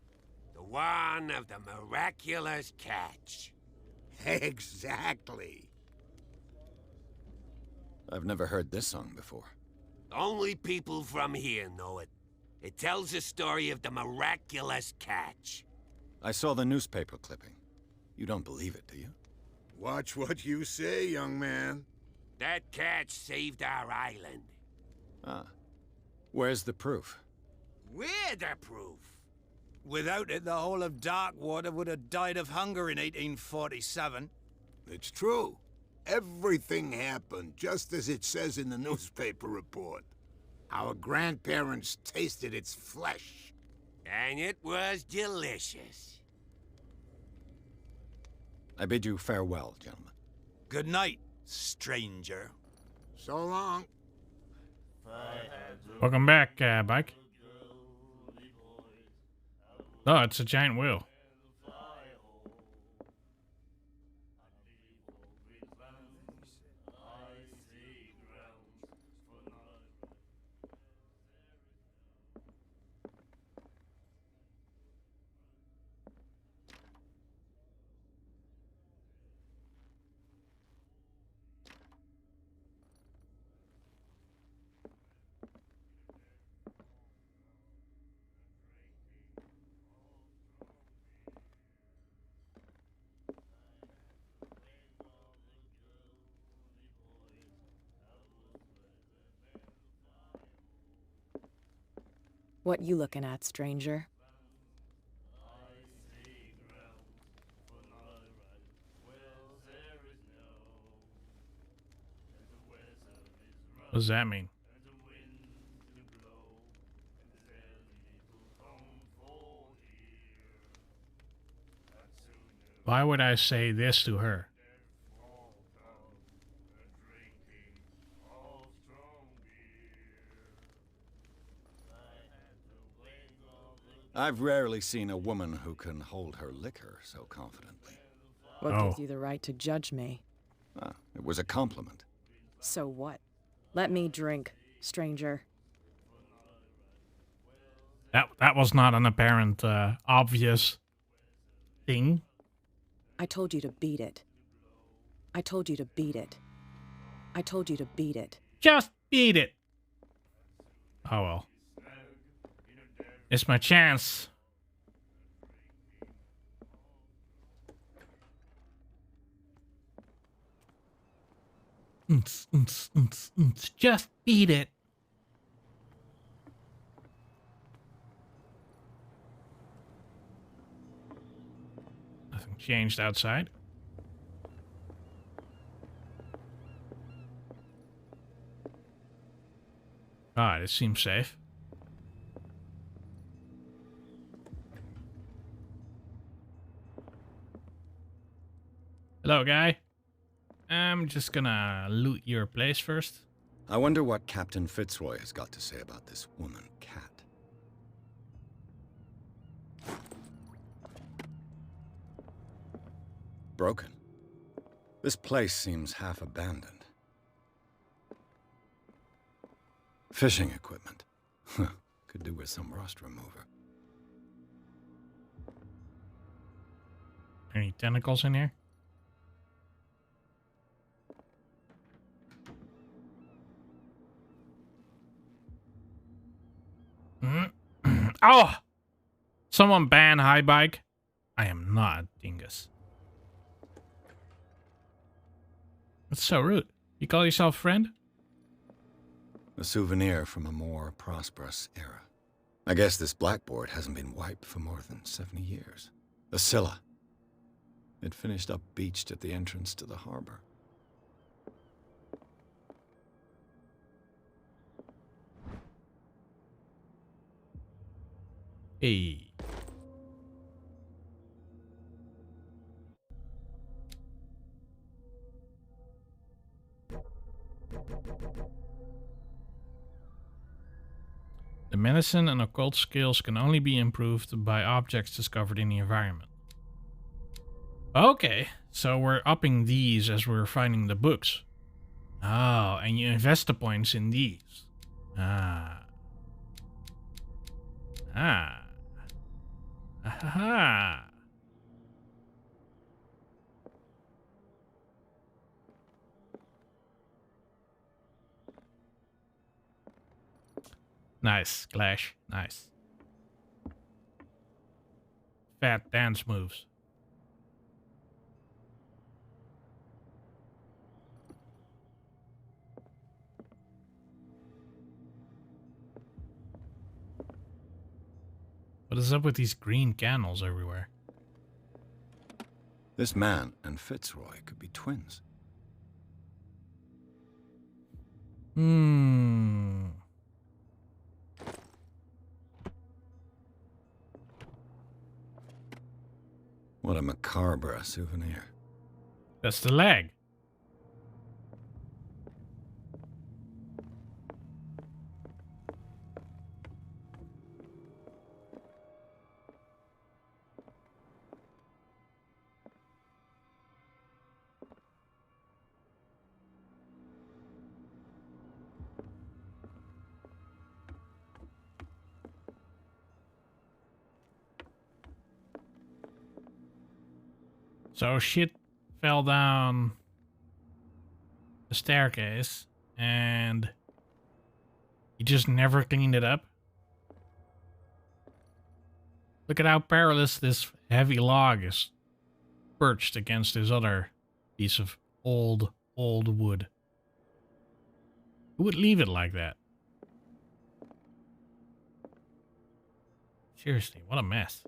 The one of the miraculous catch.
Exactly.
I've never heard this song before.
Only people from here know it. It tells the story of the miraculous catch.
I saw the newspaper clipping. You don't believe it, do you?
Watch what you say, young man.
That catch saved our island.
Ah. Where's the proof?
We're the proof.
Without it, the whole of Darkwater would have died of hunger in 1847.
It's true. Everything happened just as it says in the newspaper report. Our grandparents tasted its flesh.
And it was delicious.
I bid you farewell, gentlemen.
Good night, stranger.
So long.
Welcome back, Bike. Oh, it's a giant wheel.
What you looking at, stranger?
What does that mean? Why would I say this to her?
I've rarely seen a woman who can hold her liquor so confidently.
What gives you the right to judge me?
It was a compliment.
So what? Let me drink, stranger.
That was not an apparent, obvious thing.
I told you to beat it. I told you to beat it. I told you to beat it.
Just beat it. Oh well. It's my chance. Just beat it. Nothing changed outside. It seems safe. Hello, guy. I'm just gonna loot your place first.
I wonder what Captain Fitzroy has got to say about this woman, Cat. Broken. This place seems half abandoned. Fishing equipment. Could do with some rust remover.
Any tentacles in here? Oh! Someone ban high bike. I am not dingus. That's so rude. You call yourself friend?
A souvenir from a more prosperous era. I guess this blackboard hasn't been wiped for more than 70 years. The Scylla. It finished up beached at the entrance to the harbor.
Hey. The medicine and occult skills can only be improved by objects discovered in the environment. Okay, so we're upping these as we're finding the books. Oh, and you invest the points in these. Ah. Aha. Nice, Clash. Nice. Fat dance moves. What is up with these green candles everywhere?
This man and Fitzroy could be twins. What a macabre souvenir.
That's the leg. So shit fell down the staircase and he just never cleaned it up. Look at how perilous this heavy log is perched against this other piece of old wood. Who would leave it like that? Seriously, what a mess.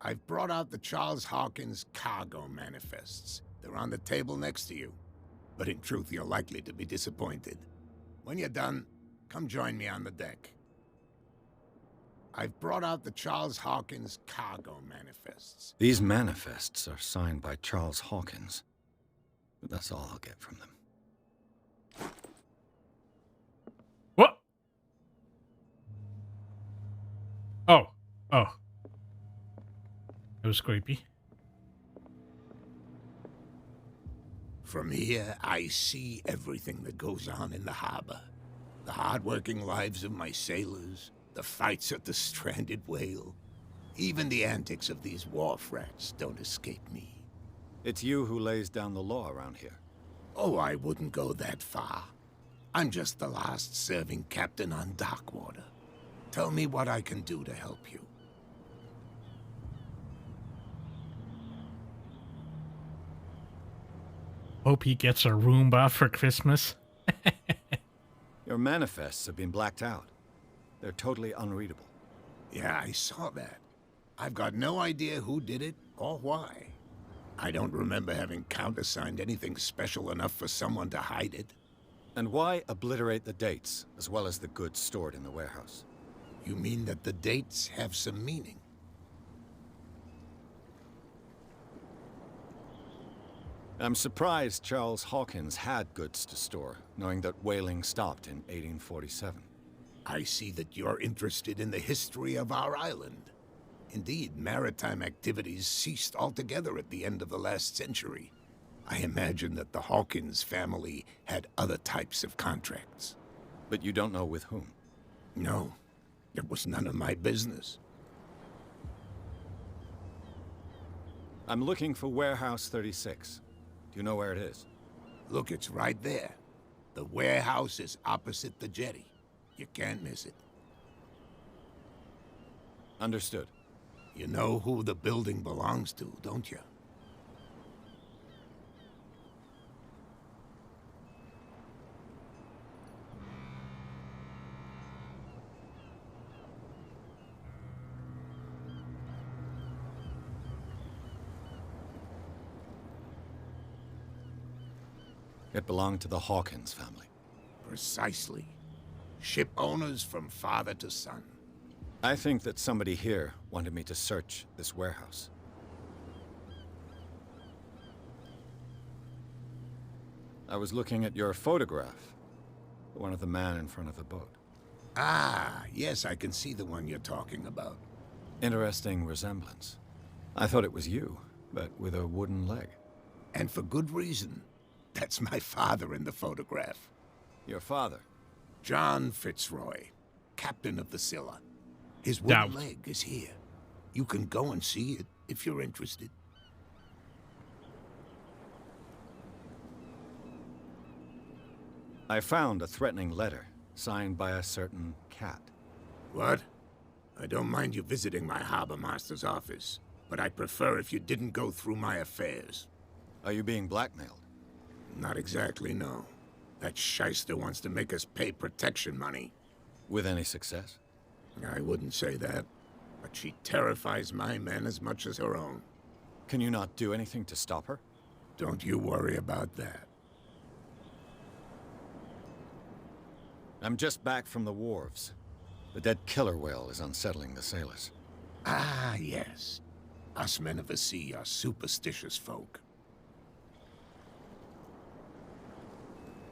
I've brought out the Charles Hawkins cargo manifests. They're on the table next to you. But in truth, you're likely to be disappointed. When you're done, come join me on the deck. I've brought out the Charles Hawkins cargo manifests.
These manifests are signed by Charles Hawkins. But that's all I'll get from them.
What? Oh. Oh. It was creepy.
From here, I see everything that goes on in the harbor. The hard-working lives of my sailors, the fights at the stranded whale. Even the antics of these wharf rats don't escape me.
It's you who lays down the law around here.
Oh, I wouldn't go that far. I'm just the last serving captain on Darkwater. Tell me what I can do to help you.
Hope he gets a Roomba for Christmas.
Your manifests have been blacked out. They're totally unreadable.
Yeah, I saw that. I've got no idea who did it or why. I don't remember having countersigned anything special enough for someone to hide it.
And why obliterate the dates, as well as the goods stored in the warehouse?
You mean that the dates have some meaning?
I'm surprised Charles Hawkins had goods to store, knowing that whaling stopped in 1847.
I see that you're interested in the history of our island. Indeed, maritime activities ceased altogether at the end of the last century. I imagine that the Hawkins family had other types of contracts.
But you don't know with whom?
No, it was none of my business.
I'm looking for Warehouse 36. Do you know where it is?
Look, it's right there. The warehouse is opposite the jetty. You can't miss it.
Understood.
You know who the building belongs to, don't you?
It belonged to the Hawkins family.
Precisely. Ship owners from father to son.
I think that somebody here wanted me to search this warehouse. I was looking at your photograph. The one of the man in front of the boat.
Ah, yes, I can see the one you're talking about.
Interesting resemblance. I thought it was you, but with a wooden leg.
And for good reason. That's my father in the photograph.
Your father?
John Fitzroy, captain of the Scylla. His wooden leg is here. You can go and see it if you're interested.
I found a threatening letter, signed by a certain cat.
What? I don't mind you visiting my harbor master's office, but I'd prefer if you didn't go through my affairs.
Are you being blackmailed?
Not exactly, no. That shyster wants to make us pay protection money.
With any success?
I wouldn't say that, but she terrifies my men as much as her own.
Can you not do anything to stop her?
Don't you worry about that.
I'm just back from the wharves. The dead killer whale is unsettling the sailors.
Ah, yes. Us men of the sea are superstitious folk.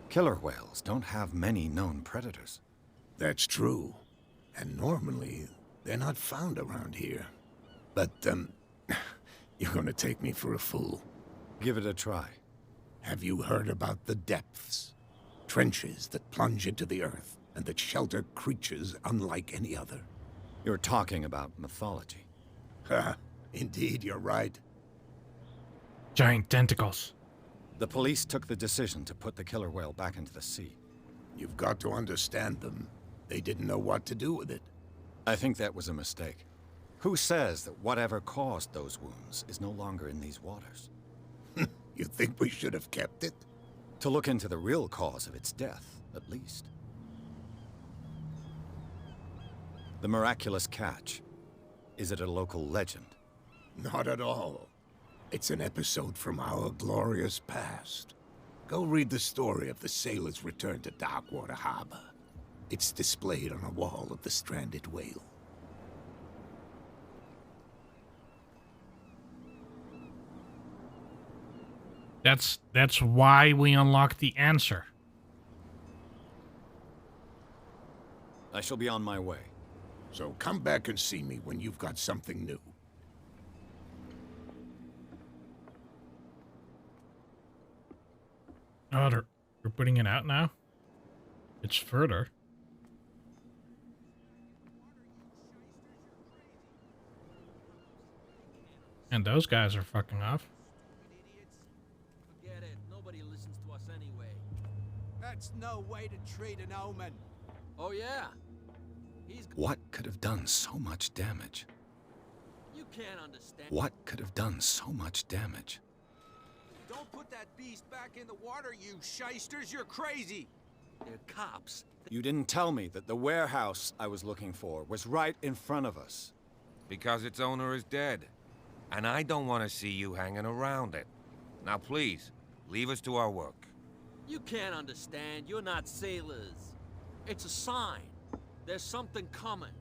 Killer whales don't have many known predators.
That's true. And normally, they're not found around here. But, you're gonna take me for a fool.
Give it a try.
Have you heard about the depths? Trenches that plunge into the earth, and that shelter creatures unlike any other.
You're talking about mythology.
Ha! Indeed, you're right.
Giant tentacles.
The police took the decision to put the killer whale back into the sea.
You've got to understand them. They didn't know what to do with it.
I think that was a mistake. Who says that whatever caused those wounds is no longer in these waters?
You think we should have kept it?
To look into the real cause of its death, at least. The miraculous catch. Is it a local legend?
Not at all. It's an episode from our glorious past. Go read the story of the sailor's return to Darkwater Harbor. It's displayed on a wall of the stranded whale.
That's why we unlocked the answer.
I shall be on my way.
So come back and see me when you've got something new.
Oh, they're putting it out now? It's further. And those guys are fucking off.
Forget it. Nobody listens to us anyway.
That's no way to treat an omen.
Oh, yeah?
What could have done so much damage?
You can't understand.
What could have done so much damage?
Don't put that beast back in the water, you shysters. You're crazy.
They're cops.
You didn't tell me that the warehouse I was looking for was right in front of us.
Because its owner is dead. And I don't want to see you hanging around it. Now please, leave us to our work.
You can't understand. You're not sailors. It's a sign. There's something coming.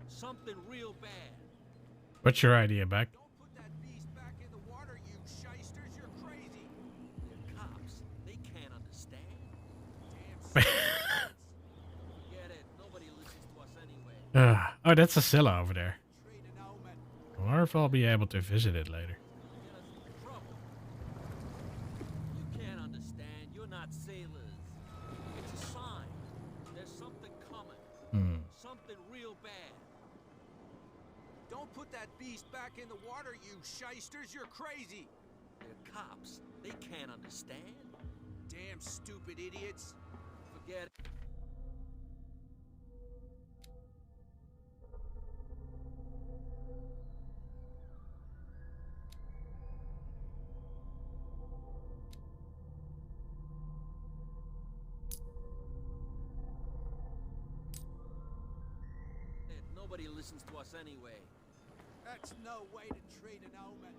Something real bad.
What's your idea, Beck?
Don't put that beast back in the water, you shysters. You're crazy.
They're cops. They can't understand.
Damn.
Get it. Nobody listens to us anyway.
Oh, that's a Scylla over there.
Treat an omen.
I wonder if I'll be able to visit it later.
Get us into trouble. You can't understand. You're not sailors. It's a sign. There's something coming. Something real bad.
Don't put that beast back in the water, you shysters. You're crazy.
They're cops. They can't understand.
Damn stupid idiots.
Forget it. Nobody listens to us anyway.
That's no way to treat an omen.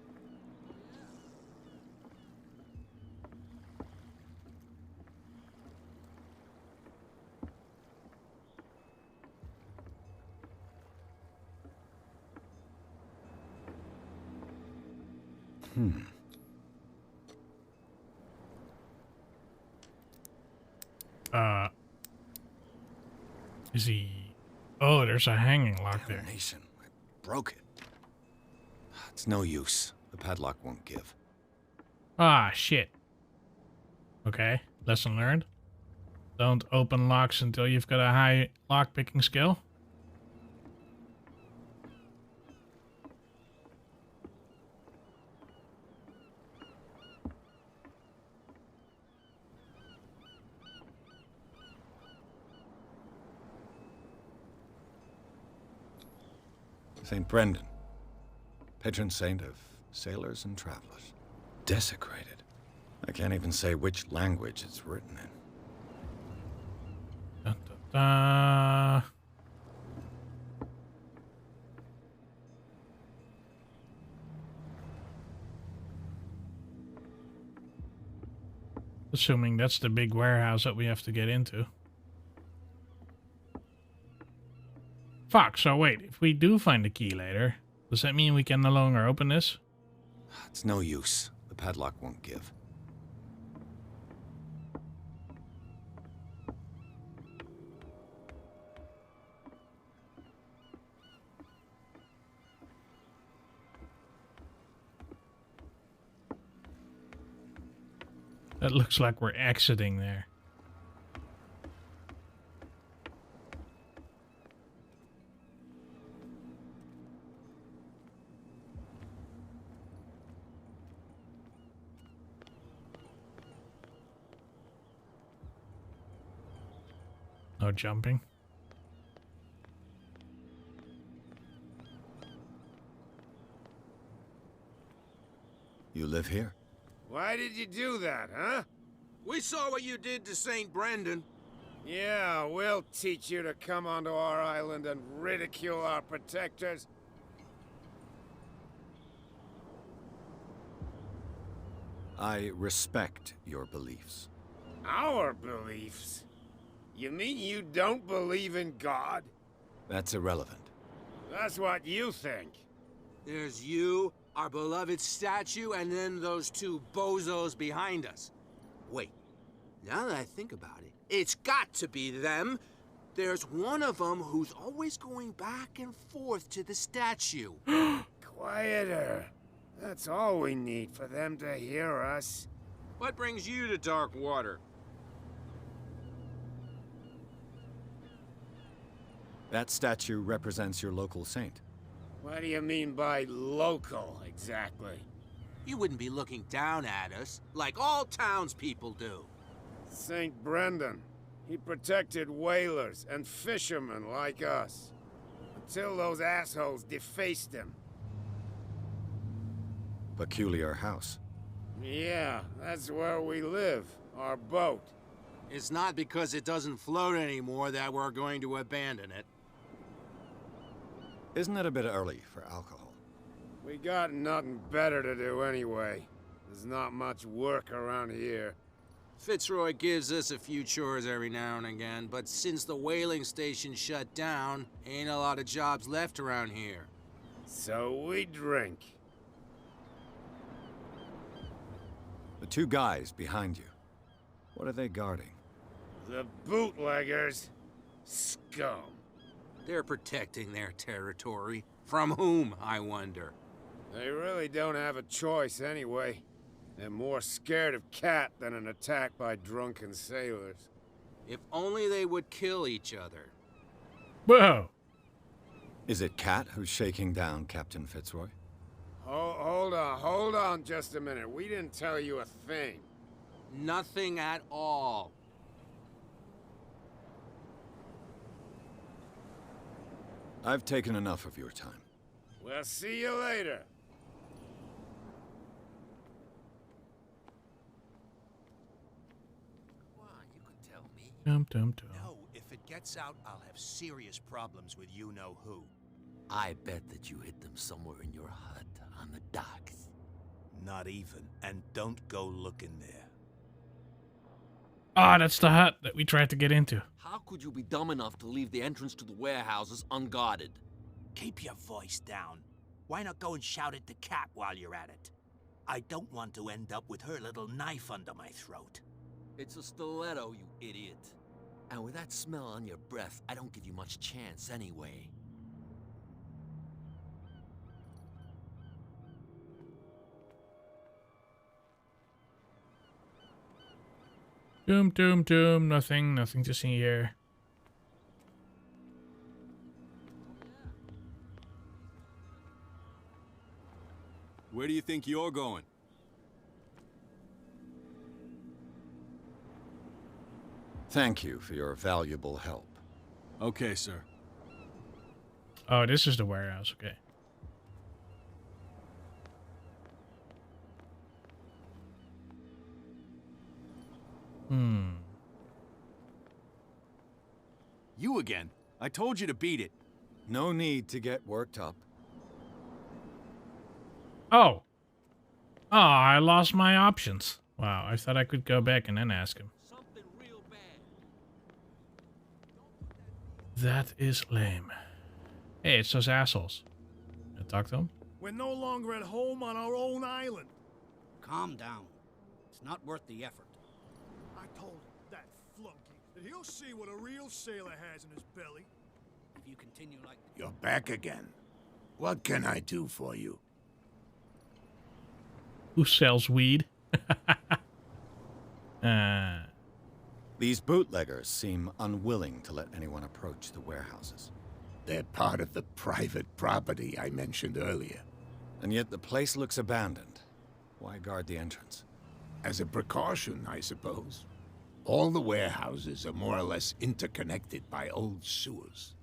Is he... Oh, there's a hanging lock there.
Damnation. I broke it. It's no use. The padlock won't give.
Ah, shit. Okay, lesson learned. Don't open locks until you've got a high lock-picking skill.
St. Brendan, patron saint of sailors and travelers. Desecrated. I can't even say which language it's written in.
Dun, dun, dun. Assuming that's the big warehouse that we have to get into. Fuck, so wait, if we do find the key later, does that mean we can no longer open this?
It's no use. The padlock won't give.
That looks like we're exiting there. No jumping.
You live here?
Why did you do that, huh?
We saw what you did to St. Brendan.
Yeah, we'll teach you to come onto our island and ridicule our protectors.
I respect your beliefs.
Our beliefs? You mean you don't believe in God?
That's irrelevant.
That's what you think.
There's you, our beloved statue, and then those two bozos behind us. Wait, now that I think about it, it's got to be them. There's one of them who's always going back and forth to the statue.
Quieter. That's all we need for them to hear us.
What brings you to Darkwater?
That statue represents your local saint.
What do you mean by local, exactly?
You wouldn't be looking down at us, like all townspeople do.
St. Brendan. He protected whalers and fishermen like us. Until those assholes defaced him.
Peculiar house.
Yeah, that's where we live. Our boat.
It's not because it doesn't float anymore that we're going to abandon it.
Isn't it a bit early for alcohol?
We got nothing better to do anyway. There's not much work around here.
Fitzroy gives us a few chores every now and again, but since the whaling station shut down, ain't a lot of jobs left around here.
So we drink.
The two guys behind you. What are they guarding?
The bootleggers. Scum.
They're protecting their territory. From whom, I wonder?
They really don't have a choice anyway. They're more scared of Cat than an attack by drunken sailors.
If only they would kill each other.
Whoa!
Is it Cat who's shaking down Captain Fitzroy?
Hold on just a minute. We didn't tell you a thing.
Nothing at all.
I've taken enough of your time.
We'll see you later.
Dum dum dum.
No, if it gets out, I'll have serious problems with you-know-who.
I bet that you hid them somewhere in your hut on the docks.
Not even. And don't go looking there.
Ah, that's the hut that we tried to get into.
How could you be dumb enough to leave the entrance to the warehouses unguarded?
Keep your voice down. Why not go and shout at the cat while you're at it? I don't want to end up with her little knife under my throat.
It's a stiletto, you idiot. And with that smell on your breath, I don't give you much chance anyway.
Doom, doom, doom. Nothing to see here.
Where do you think you're going?
Thank you for your valuable help.
Okay, sir.
Oh, this is the warehouse. Okay.
You again. I told you to beat it.
No need to get worked up.
Oh. Oh, I lost my options. Wow, I thought I could go back and then ask him. That is lame. Hey, it's those assholes. Can I talk to them?
We're no longer at home on our own island.
Calm down. It's not worth the effort.
I told him, that flunky, that he'll see what a real sailor has in his belly.
If you continue like...
You're back again. What can I do for you?
Who sells weed?
These bootleggers seem unwilling to let anyone approach the warehouses.
They're part of the private property I mentioned earlier.
And yet the place looks abandoned. Why guard the entrance?
As a precaution, I suppose. All the warehouses are more or less interconnected by old sewers.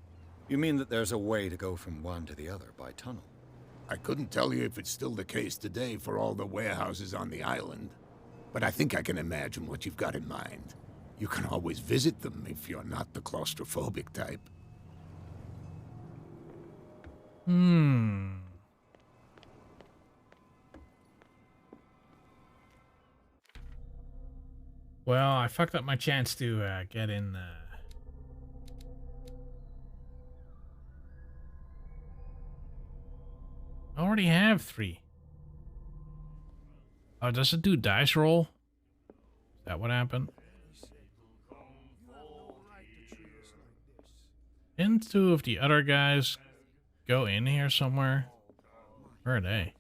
You mean that there's a way to go from one to the other by tunnel?
I couldn't tell you if it's still the case today for all the warehouses on the island, but I think I can imagine what you've got in mind. You can always visit them if you're not the claustrophobic type.
Well, I fucked up my chance to get in. I already have 3. Oh, does it do dice roll? Is that what happened? Didn't 2 of the other guys go in here somewhere? Where are they?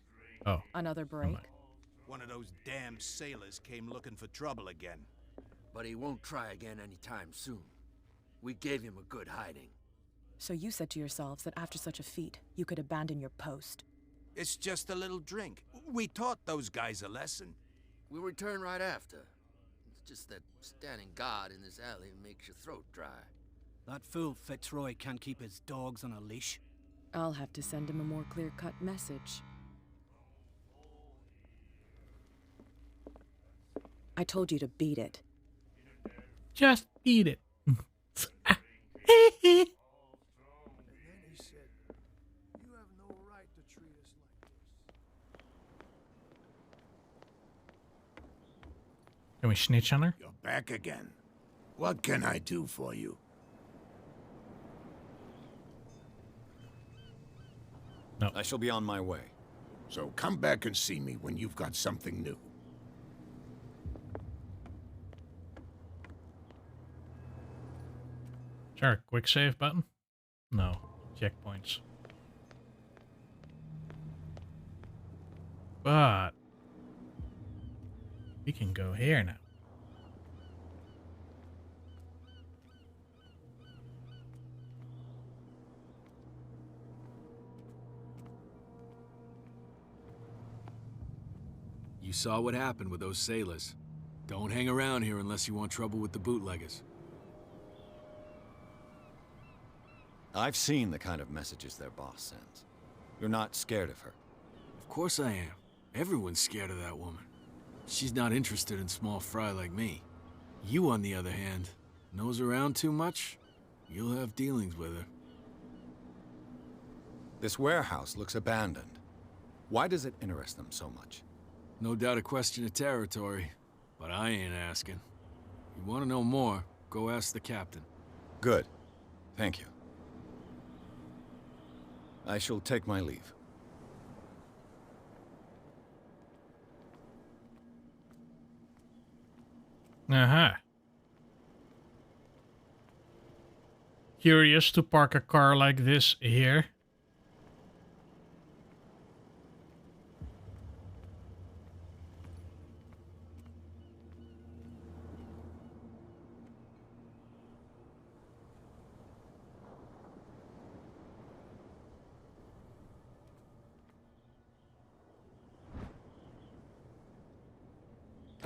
Oh.
Another break?
One of those damn sailors came looking for trouble again.
But he won't try again anytime soon. We gave him a good hiding.
So you said to yourselves that after such a feat, you could abandon your post.
It's just a little drink. We taught those guys a lesson.
We'll return right after. It's just that standing guard in this alley makes your throat dry.
That fool Fitzroy can't keep his dogs on a leash.
I'll have to send him a more clear-cut message. I told you to beat it.
Just beat it. Can we snitch on her?
You're back again. What can I do for you?
No.
I shall be on my way.
So come back and see me when you've got something new.
Sure, quick save button? No. Checkpoints. But we can go here now.
You saw what happened with those sailors. Don't hang around here unless you want trouble with the bootleggers.
I've seen the kind of messages their boss sends. You're not scared of her.
Of course I am. Everyone's scared of that woman. She's not interested in small fry like me. You, on the other hand, nose around too much, you'll have dealings with her.
This warehouse looks abandoned. Why does it interest them so much?
No doubt a question of territory, but I ain't asking. You want to know more, go ask the captain.
Good. Thank you. I shall take my leave.
Curious to park a car like this here?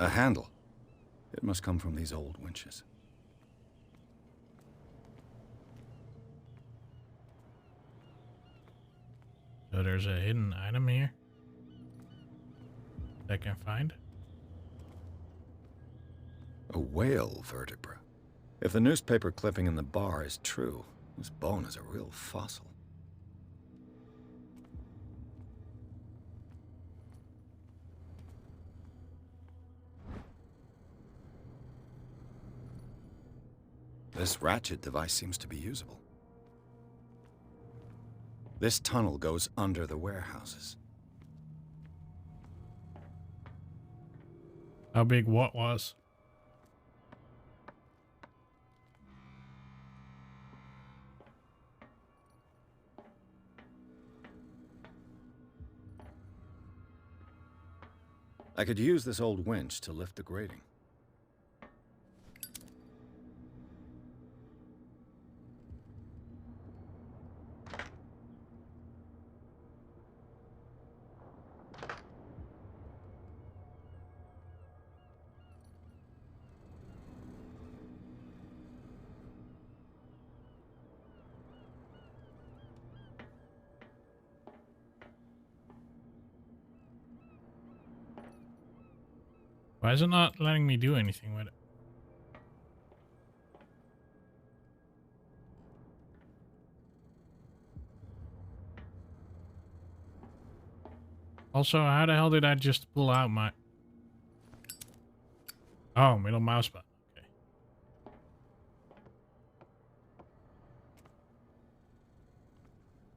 A handle. It must come from these old winches.
So there's a hidden item here that I can find.
A whale vertebra. If the newspaper clipping in the bar is true, this bone is a real fossil. This ratchet device seems to be usable. This tunnel goes under the warehouses.
How big what was?
I could use this old winch to lift the grating.
Why is it not letting me do anything with it? Also, how the hell did I just pull out my... Oh, middle mouse button. Okay.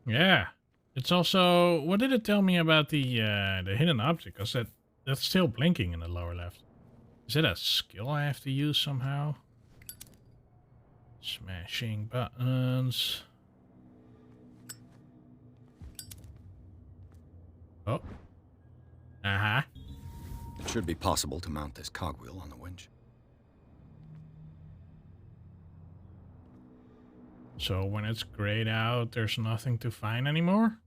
Yeah. It's also... What did it tell me about the hidden object? Because that's still blinking in the lower left. Is it a skill I have to use somehow? Smashing buttons. Oh. Uh-huh.
It should be possible to mount this cogwheel on the winch.
So when it's grayed out, there's nothing to find anymore?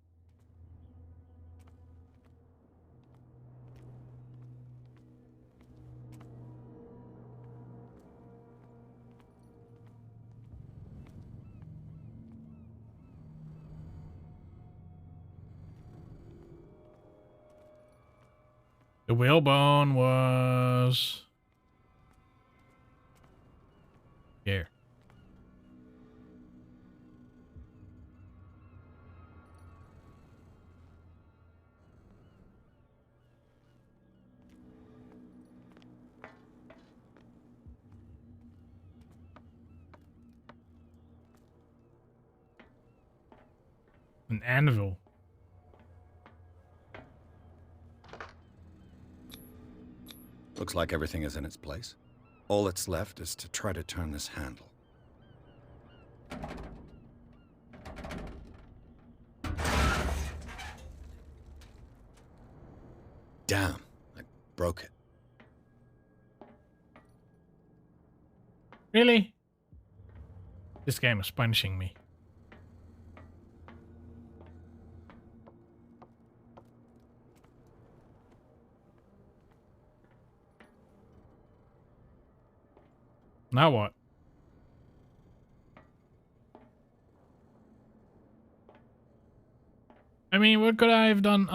The whalebone was... here. An anvil.
Looks like everything is in its place. All that's left is to try to turn this handle. Damn, I broke it.
Really? This game is punishing me. Now what? I mean, what could I have done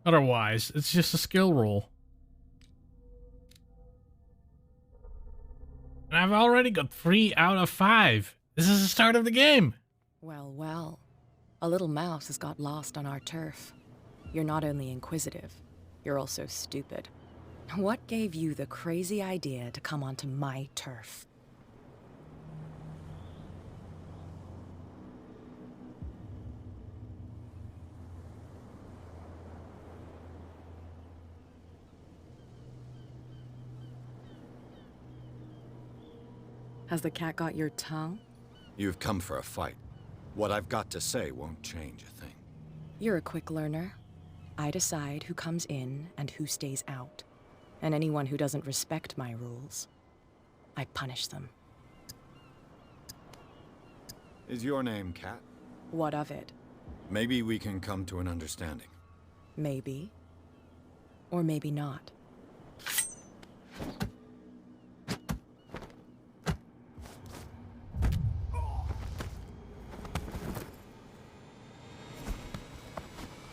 otherwise? It's just a skill roll. And I've already got 3 out of 5. This is the start of the game.
Well, well. A little mouse has got lost on our turf. You're not only inquisitive, you're also stupid. What gave you the crazy idea to come onto my turf? Has the cat got your tongue?
You've come for a fight. What I've got to say won't change a thing.
You're a quick learner. I decide who comes in and who stays out. And anyone who doesn't respect my rules, I punish them.
Is your name Cat?
What of it?
Maybe we can come to an understanding.
Maybe. Or maybe not.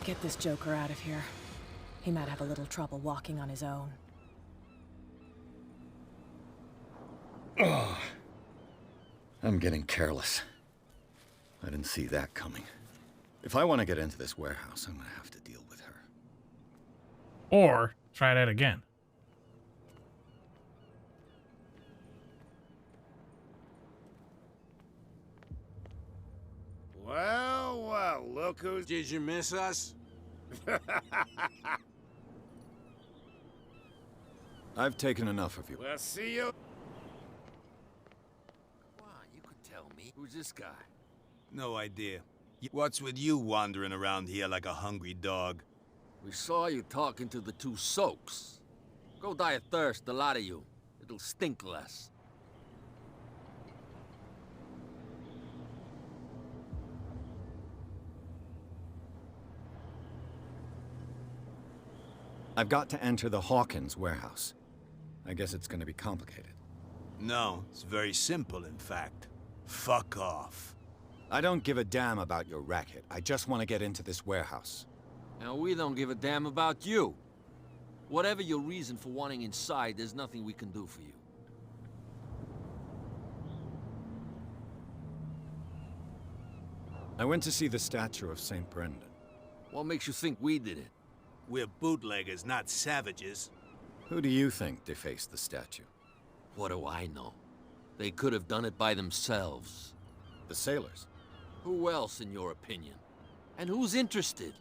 Get this joker out of here. He might have a little trouble walking on his own.
Oh, I'm getting careless. I didn't see that coming. If I want to get into this warehouse, I'm going to have to deal with her.
Or try that again.
Well, well, look who's... Did you miss us?
I've taken enough of you.
We'll see you.
Come on, you could tell me. Who's this guy?
No idea. What's with you wandering around here like a hungry dog?
We saw you talking to the 2 soaks. Go die of thirst, the lot of you. It'll stink less.
I've got to enter the Hawkins warehouse. I guess it's going to be complicated.
No, it's very simple, in fact. Fuck off.
I don't give a damn about your racket. I just want to get into this warehouse.
And we don't give a damn about you. Whatever your reason for wanting inside, there's nothing we can do for you.
I went to see the statue of St. Brendan.
What makes you think we did it?
We're bootleggers, not savages.
Who do you think defaced the statue?
What do I know? They could have done it by themselves.
The sailors?
Who else, in your opinion? And who's interested?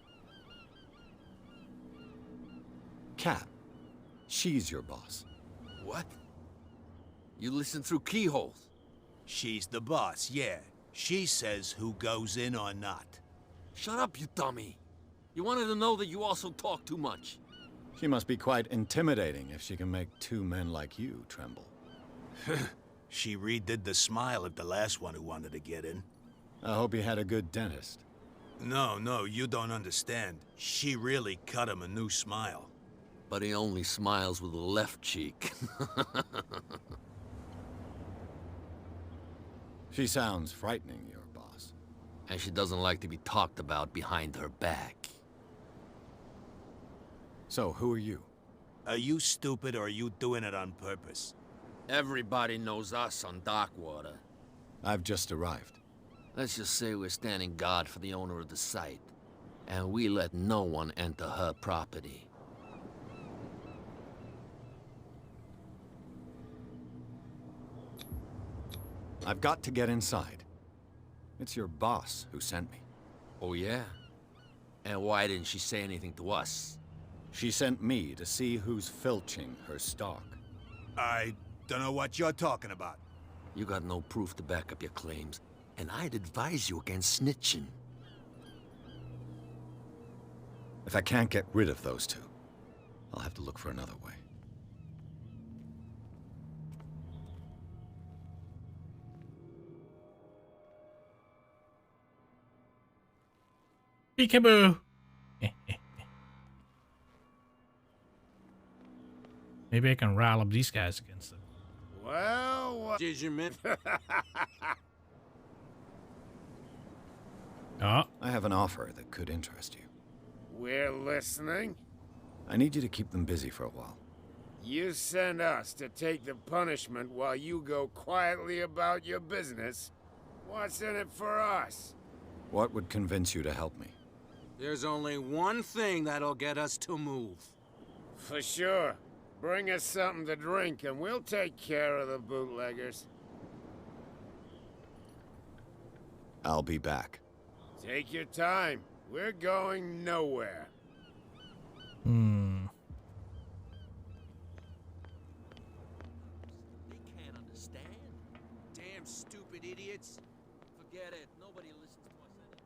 Cat. She's your boss.
What? You listen through keyholes?
She's the boss, yeah. She says who goes in or not.
Shut up, you dummy. You wanted to know that you also talk too much.
She must be quite intimidating if she can make two men like you tremble.
She redid the smile at the last one who wanted to get in.
I hope he had a good dentist.
No, you don't understand. She really cut him a new smile.
But he only smiles with the left cheek.
She sounds frightening, your boss.
And she doesn't like to be talked about behind her back.
So, who are you?
Are you stupid or are you doing it on purpose?
Everybody knows us on Darkwater.
I've just arrived.
Let's just say we're standing guard for the owner of the site. And we let no one enter her property.
I've got to get inside. It's your boss who sent me.
Oh, yeah? And why didn't she say anything to us?
She sent me to see who's filching her stock.
I don't know what you're talking about.
You got no proof to back up your claims, and I'd advise you against snitching.
If I can't get rid of those two, I'll have to look for another way.
Peekaboo! Maybe I can rile up these guys against them.
Well, what did you mean?
Oh.
I have an offer that could interest you.
We're listening.
I need you to keep them busy for a while.
You send us to take the punishment while you go quietly about your business. What's in it for us?
What would convince you to help me?
There's only one thing that'll get us to move.
For sure. Bring us something to drink and we'll take care of the bootleggers.
I'll be back.
Take your time. We're going nowhere.
They can't understand. Damn stupid idiots. Forget it. Nobody listens to us anyway.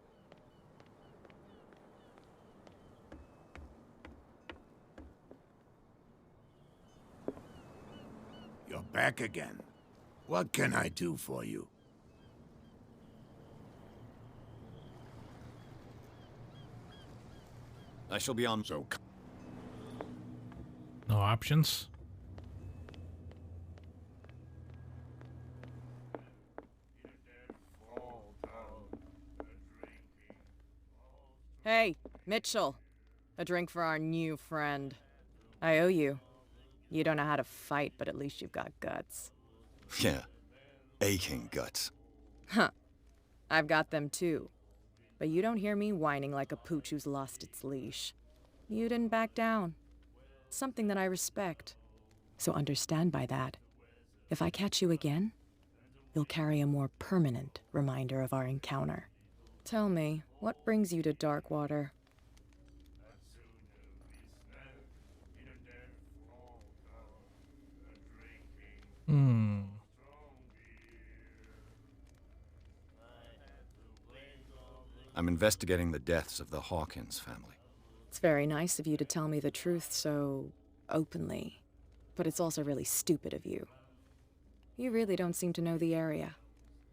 You're back again. What can I do for you?
I shall be on.
So.
No options.
Hey, Mitchell. A drink for our new friend. I owe you. You don't know how to fight, but at least you've got guts.
Yeah. Aching guts.
Huh. I've got them too. But you don't hear me whining like a pooch who's lost its leash. You didn't back down. It's something that I respect. So understand by that, if I catch you again, you'll carry a more permanent reminder of our encounter. Tell me, what brings you to Darkwater?
I'm investigating the deaths of the Hawkins family.
It's very nice of you to tell me the truth so openly, but it's also really stupid of you. You really don't seem to know the area.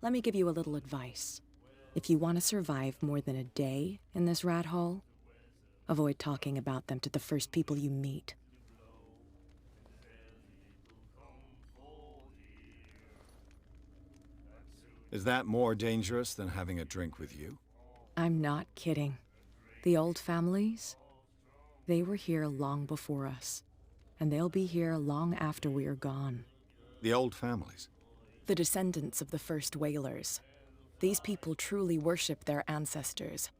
Let me give you a little advice. If you want to survive more than a day in this rat hole, avoid talking about them to the first people you meet.
Is that more dangerous than having a drink with you?
I'm not kidding. The old families, they were here long before us, and they'll be here long after we are gone.
The old families?
The descendants of the first whalers. These people truly worship their ancestors.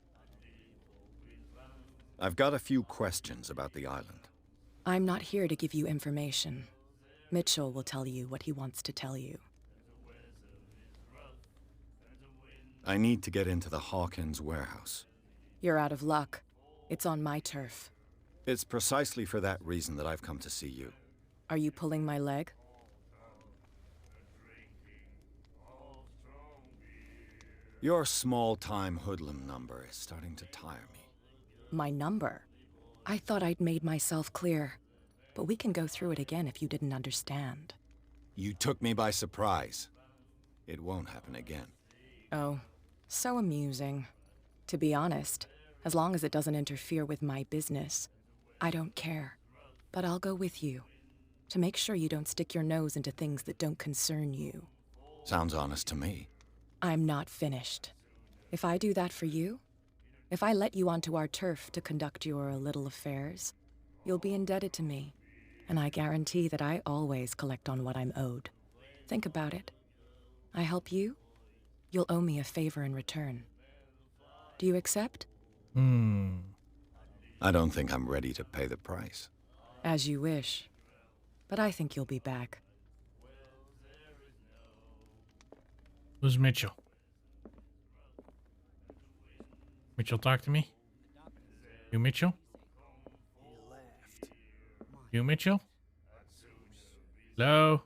I've got a few questions about the island.
I'm not here to give you information. Mitchell will tell you what he wants to tell you.
I need to get into the Hawkins warehouse.
You're out of luck. It's on my turf.
It's precisely for that reason that I've come to see you.
Are you pulling my leg?
Your small-time hoodlum number is starting to tire me.
My number? I thought I'd made myself clear. But we can go through it again if you didn't understand.
You took me by surprise. It won't happen again.
Oh, so amusing. To be honest, as long as it doesn't interfere with my business, I don't care. But I'll go with you, to make sure you don't stick your nose into things that don't concern you.
Sounds honest to me.
I'm not finished. If I do that for you, if I let you onto our turf to conduct your little affairs, you'll be indebted to me, and I guarantee that I always collect on what I'm owed. Think about it. I help you, you'll owe me a favor in return. Do you accept?
I don't think I'm ready to pay the price.
As you wish. But I think you'll be back.
Who's Mitchell? Mitchell, talk to me. You Mitchell? You Mitchell? Hello?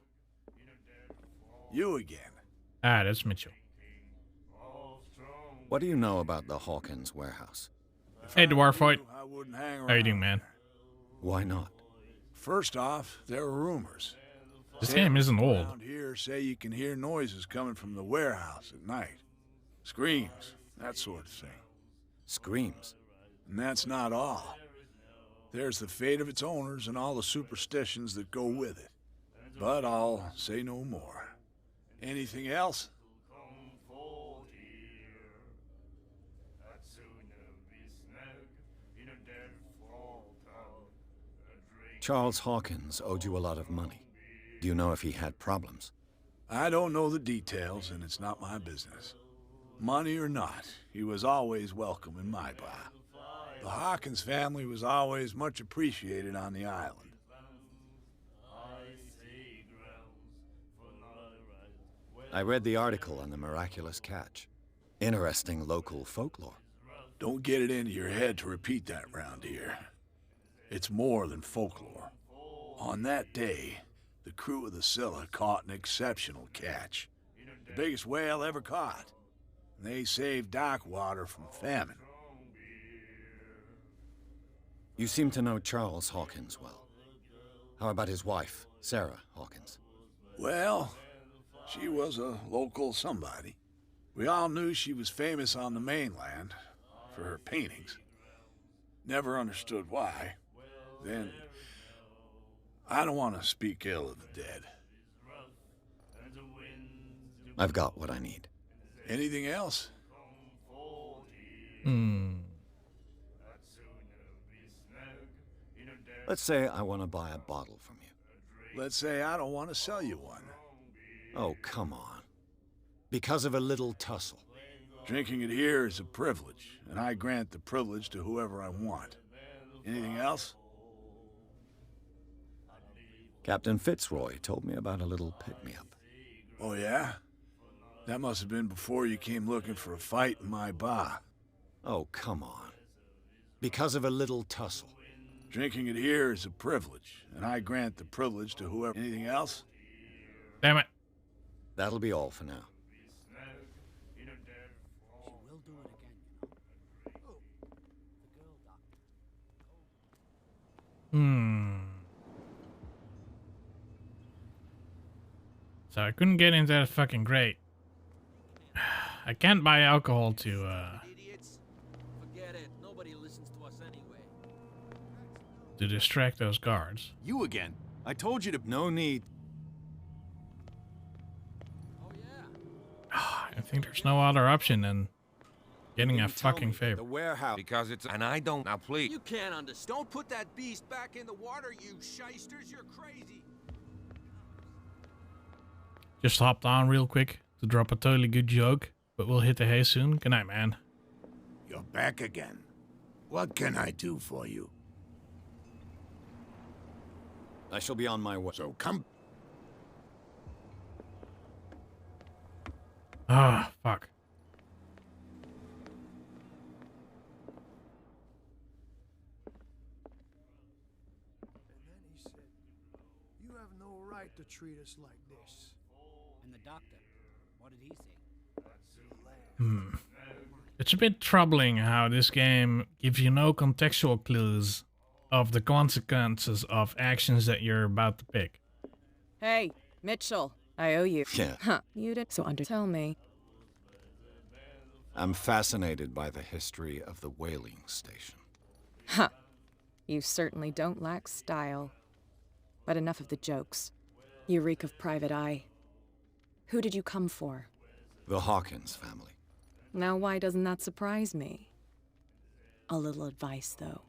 You again.
Ah, that's Mitchell.
What do you know about the Hawkins warehouse?
Hey, Dwarfoid.
I wouldn't hang
How you doing,
around.
man?
Why not?
First off, there are rumors.
This game isn't old.
Around here say you can hear noises coming from the warehouse at night. Screams, that sort of thing.
Screams?
And that's not all. There's the fate of its owners and all the superstitions that go with it. But I'll say no more. Anything else?
Charles Hawkins owed you a lot of money. Do you know if he had problems?
I don't know the details, and it's not my business. Money or not, he was always welcome in my bar. The Hawkins family was always much appreciated on the island.
I read the article on the miraculous catch. Interesting local folklore.
Don't get it into your head to repeat that round here. It's more than folklore. On that day, the crew of the Scylla caught an exceptional catch. The biggest whale ever caught. And they saved Darkwater from famine.
You seem to know Charles Hawkins well. How about his wife, Sarah Hawkins?
Well, she was a local somebody. We all knew she was famous on the mainland for her paintings. Never understood why. Then, I don't want to speak ill of the dead.
I've got what I need.
Anything else?
Let's say I want to buy a bottle from you.
Let's say I don't want to sell you one.
Oh, come on. Because of a little tussle.
Drinking it here is a privilege, and I grant the privilege to whoever I want. Anything else?
Captain Fitzroy told me about a little pick-me-up.
Oh, yeah? That must have been before you came looking for a fight in my bar.
Oh, come on. Because of a little tussle.
Drinking it here is a privilege, and I grant the privilege to whoever... Anything else?
Damn it.
That'll be all for now.
So I couldn't get into that fucking grate. I can't buy alcohol to,
Forget it. Nobody listens to us anyway.
to distract those guards.
You again. I told you to...
No need.
I think there's no other option than getting a fucking favor.
The warehouse. Because it's... And I don't... Now, please.
You can't understand. Don't put that beast back in the water, you shysters. You're crazy.
Just hopped on real quick to drop a totally good joke, but we'll hit the hay soon. Good night, man.
You're back again. What can I do for you?
I shall be on my way.
So come.
Ah, fuck.
And then he said, "You have no right to treat us like this."
And the doctor, what did he say?
It's a bit troubling how this game gives you no contextual clues of the consequences of actions that you're about to pick.
Hey, Mitchell, I owe you.
Yeah.
Huh, you did. Tell me.
I'm fascinated by the history of the whaling station.
Huh. You certainly don't lack style. But enough of the jokes. You reek of private eye. Who did you come for?
The Hawkins family.
Now why doesn't that surprise me? A little advice, though.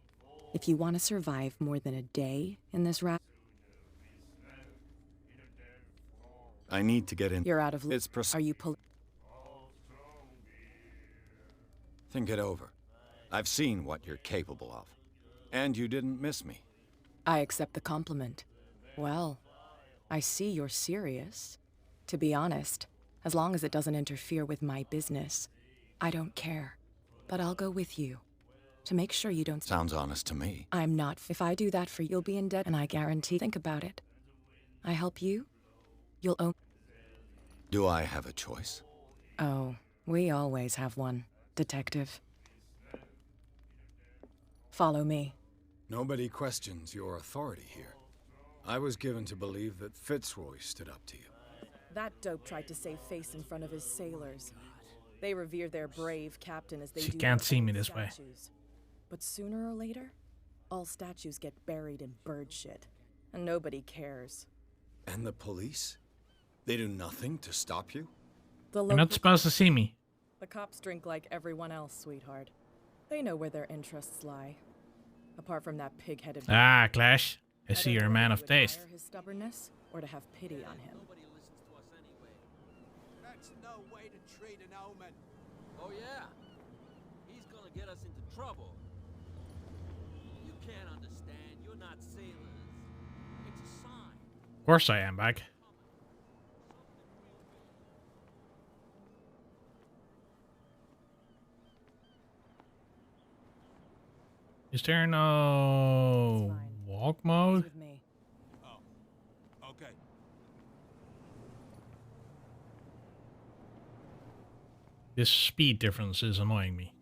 If you want to survive more than a day in this rat...
I need to get in.
You're out of...
It's
Are you
Think it over. I've seen what you're capable of. And you didn't miss me.
I accept the compliment. Well, I see you're serious. To be honest, as long as it doesn't interfere with my business, I don't care. But I'll go with you. To make sure you don't...
Sounds honest to me.
I'm not. If I do that for you, you'll be in debt, and I guarantee... Think about it. I help you, you'll own...
Do I have a choice?
Oh, we always have one, Detective. Follow me.
Nobody questions your authority here. I was given to believe that Fitzroy stood up to you.
That dope tried to save face in front of his sailors. They revere their brave captain as they
She
do
can't
their
see me
own
this way.
statues. But sooner or later, all statues get buried in bird shit, and nobody cares.
And the police? They do nothing to stop you?
You're not supposed to see me.
The cops drink like everyone else, sweetheart. They know where their interests lie. Apart from that pig-headed...
Ah, Clash. I see you're a man of taste.
Admire his stubbornness, or to have pity on him.
That's no way to treat an omen.
Oh yeah? He's gonna get us into trouble. You can't understand. You're not sailors. It's a sign.
Of course I am, back. Is there no walk mode?
Oh, okay.
This speed difference is annoying me.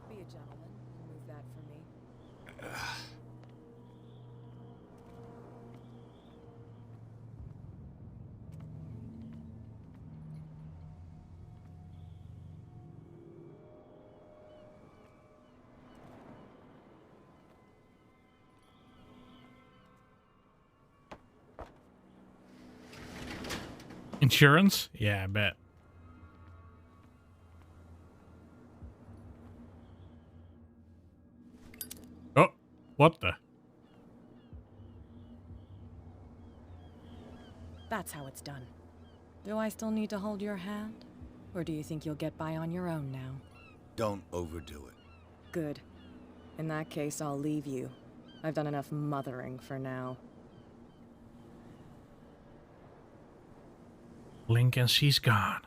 Be a gentleman and move that for me.
Insurance? Yeah, I bet. Oh, what the?
That's how it's done. Do I still need to hold your hand? Or do you think you'll get by on your own now?
Don't overdo it.
Good. In that case, I'll leave you. I've done enough mothering for now.
Blink and she's gone.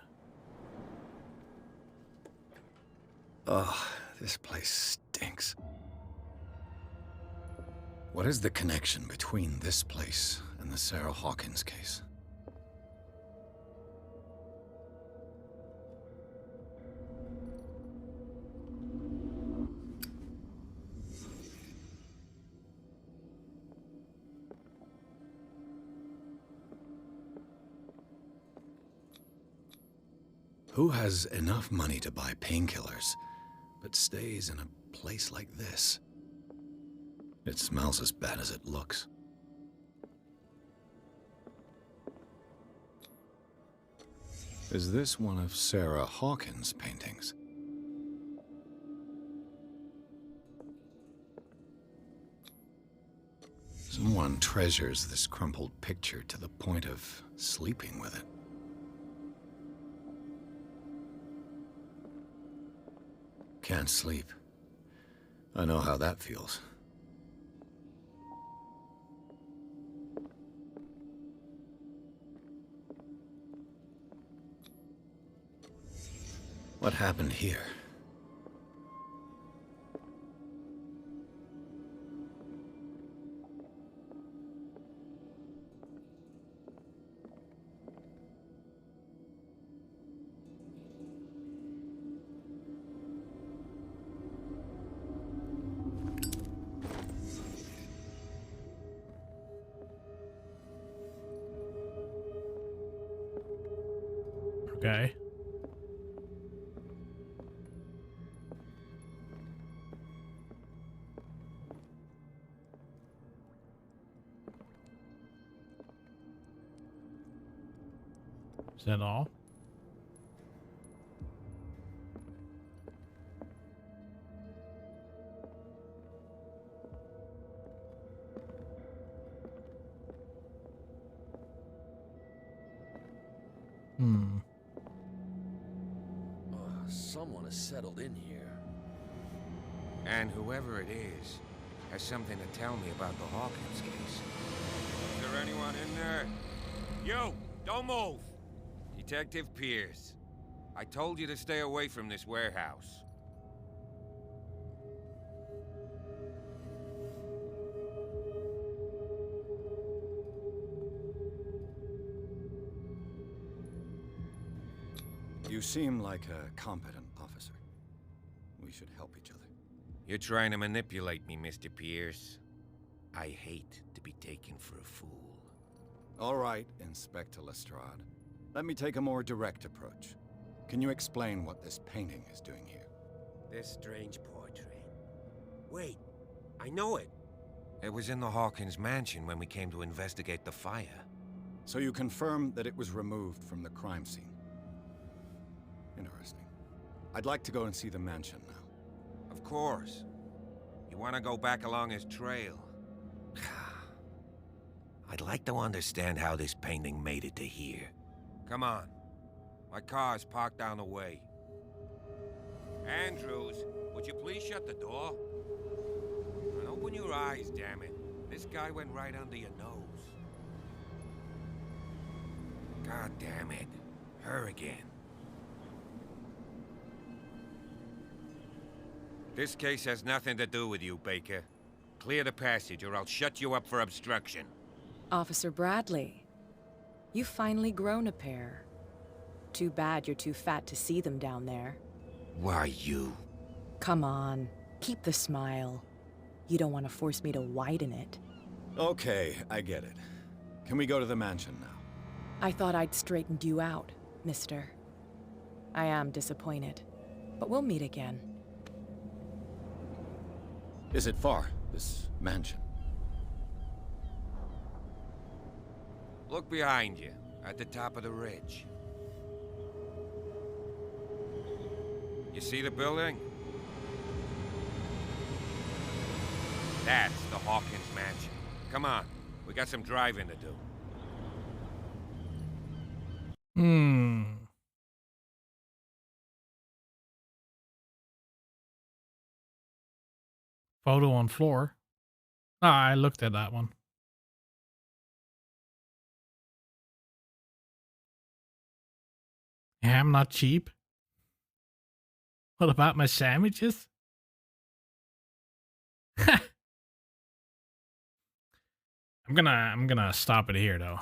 Ugh, this place stinks. What is the connection between this place and the Sarah Hawkins case? Who has enough money to buy painkillers, but stays in a place like this? It smells as bad as it looks. Is this one of Sarah Hawkins' paintings? Someone treasures this crumpled picture to the point of sleeping with it. Can't sleep. I know how that feels. What happened here?
Okay. Is that all?
Someone has settled in here.
And whoever it is has something to tell me about the Hawkins case. Is there anyone in there? You! Don't move! Detective Pierce. I told you to stay away from this warehouse.
You seem like a competent officer. We should help each other.
You're trying to manipulate me, Mr. Pierce. I hate to be taken for a fool.
All right, Inspector Lestrade. Let me take a more direct approach. Can you explain what this painting is doing here?
This strange portrait. Wait, I know it.
It was in the Hawkins mansion when we came to investigate the fire.
So you confirm that it was removed from the crime scene? Interesting. I'd like to go and see the mansion now.
Of course. You want to go back along his trail? I'd like to understand how this painting made it to here. Come on. My car's parked down the way. Andrews, would you please shut the door? And open your eyes, damn it. This guy went right under your nose. God damn it. Her again. This case has nothing to do with you, Baker. Clear the passage or I'll shut you up for obstruction.
Officer Bradley, you've finally grown a pair. Too bad you're too fat to see them down there.
Why, you?
Come on, keep the smile. You don't want to force me to widen it.
Okay, I get it. Can we go to the mansion now?
I thought I'd straightened you out, mister. I am disappointed, but we'll meet again.
Is it far, this mansion?
Look behind you, at the top of the ridge. You see the building? That's the Hawkins mansion. Come on, we got some driving to do.
Photo on floor. Ah, I looked at that one. Yeah, I'm not cheap. What about my sandwiches? I'm gonna stop it here though.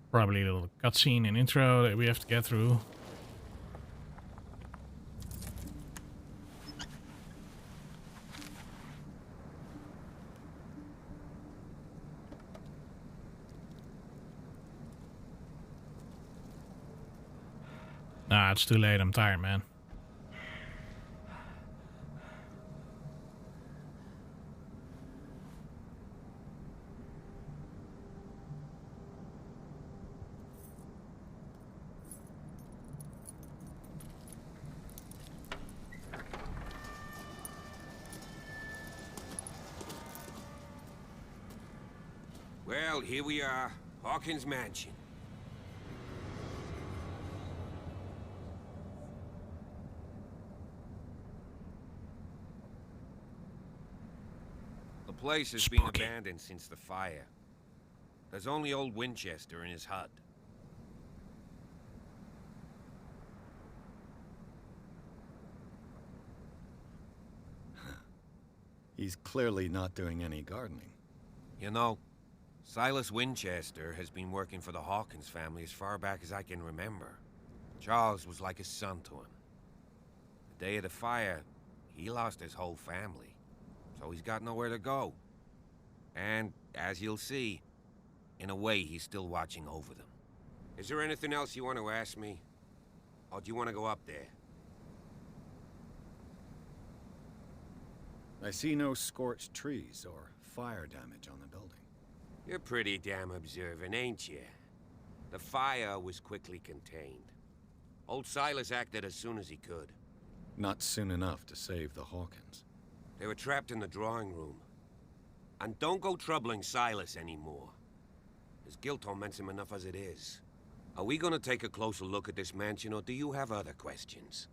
Probably a little cutscene and intro that we have to get through. Nah, it's too late. I'm tired, man.
Well, here we are. Hawkins Mansion. The place has been abandoned since the fire. There's only old Winchester in his hut.
He's clearly not doing any gardening.
You know, Silas Winchester has been working for the Hawkins family as far back as I can remember. Charles was like a son to him. The day of the fire, he lost his whole family, so he's got nowhere to go. And, as you'll see, in a way, he's still watching over them. Is there anything else you want to ask me? Or do you want to go up there?
I see no scorched trees or fire damage on the building.
You're pretty damn observant, ain't you? The fire was quickly contained. Old Silas acted as soon as he could.
Not soon enough to save the Hawkins.
They were trapped in the drawing room. And don't go troubling Silas anymore. His guilt torments him enough as it is. Are we gonna take a closer look at this mansion, or do you have other questions?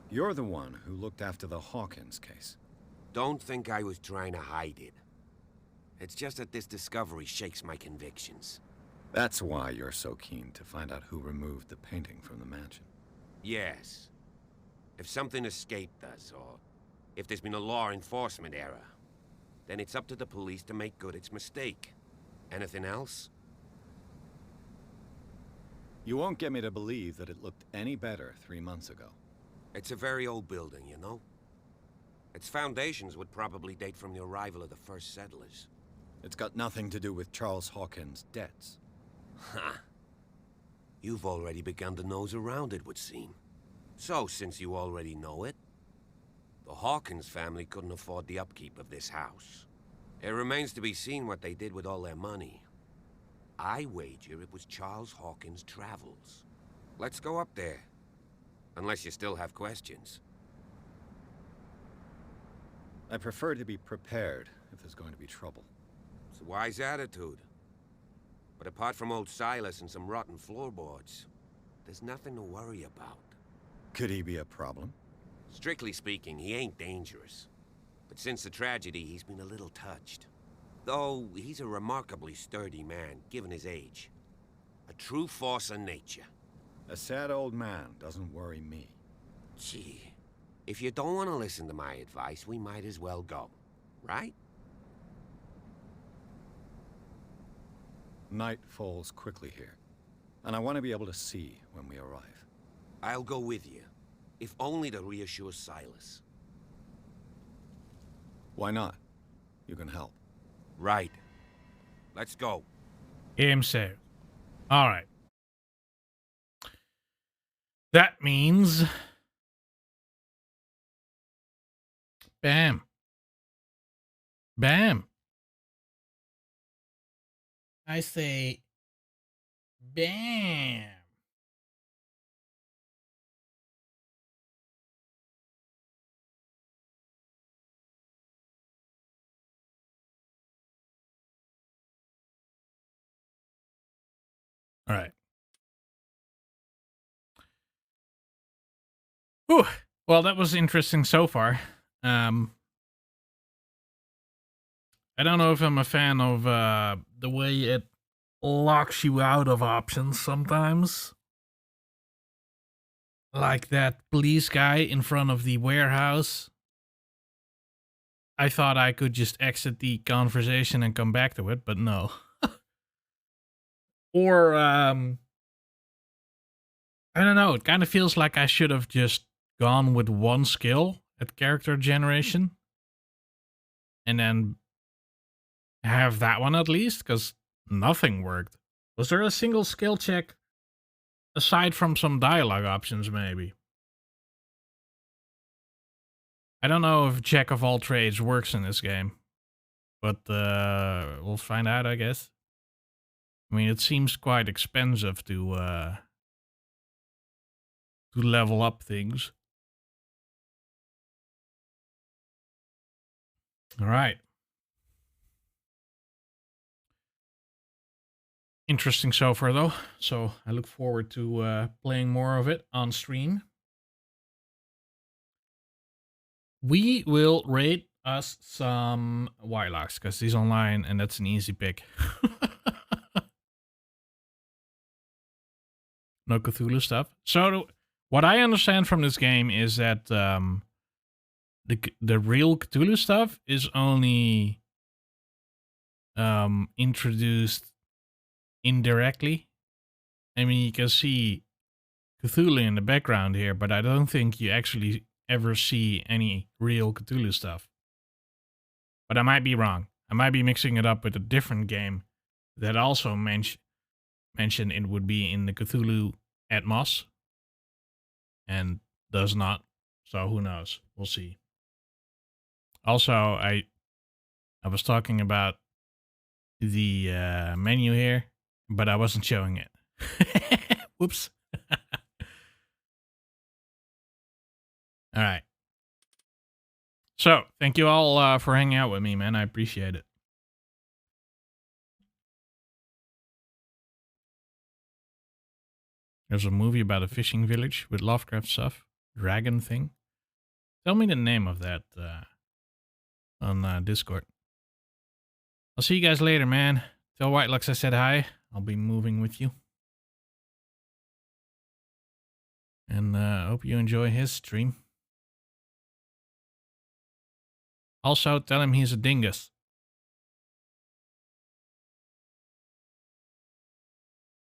You're the one who looked after the Hawkins case.
Don't think I was trying to hide it. It's just that this discovery shakes my convictions.
That's why you're so keen to find out who removed the painting from the mansion.
Yes. If something escaped us, or if there's been a law enforcement error, then it's up to the police to make good its mistake. Anything else?
You won't get me to believe that it looked any better 3 months ago.
It's a very old building, you know? Its foundations would probably date from the arrival of the first settlers.
It's got nothing to do with Charles Hawkins' debts.
Ha! You've already begun to nose around, it would seem. So, since you already know it, the Hawkins family couldn't afford the upkeep of this house. It remains to be seen what they did with all their money. I wager it was Charles Hawkins' travels. Let's go up there. Unless you still have questions.
I prefer to be prepared if there's going to be trouble.
It's a wise attitude. But apart from old Silas and some rotten floorboards, there's nothing to worry about.
Could he be a problem?
Strictly speaking, he ain't dangerous. But since the tragedy, he's been a little touched. Though, he's a remarkably sturdy man, given his age. A true force of nature.
A sad old man doesn't worry me.
Gee, if you don't want to listen to my advice, we might as well go. Right?
Night falls quickly here, and I want to be able to see when we arrive.
I'll go with you, if only to reassure Silas.
Why not? You can help.
Right. Let's go.
Game saved. Alright. That means... Bam. Bam. I say... Bam. All right. Whew. Well, that was interesting so far. I don't know if I'm a fan of the way it locks you out of options sometimes. Like that police guy in front of the warehouse. I thought I could just exit the conversation and come back to it, but no. Or, I don't know, it kind of feels like I should have just gone with one skill at character generation. And then have that one at least, because nothing worked. Was there a single skill check aside from some dialogue options, maybe? I don't know if Jack of all trades works in this game, but we'll find out, I guess. I mean, it seems quite expensive to level up things. All right. Interesting so far, though. So I look forward to playing more of it on stream. We will rate us some Wylocks, because he's online, and that's an easy pick. No Cthulhu stuff. So what I understand from this game is that the real Cthulhu stuff is only introduced indirectly. I mean, you can see Cthulhu in the background here, but I don't think you actually ever see any real Cthulhu stuff. But I might be wrong. I might be mixing it up with a different game that also mentioned it would be in the Cthulhu Atmos and does not. So who knows? We'll see. Also, I was talking about the menu here, but I wasn't showing it. Whoops. All right. So, thank you all for hanging out with me, man. I appreciate it. There's a movie about a fishing village with Lovecraft stuff. Dragon thing. Tell me the name of that on Discord. I'll see you guys later, man. Tell Whitelux I said hi. I'll be moving with you. And hope you enjoy his stream. Also, tell him he's a dingus.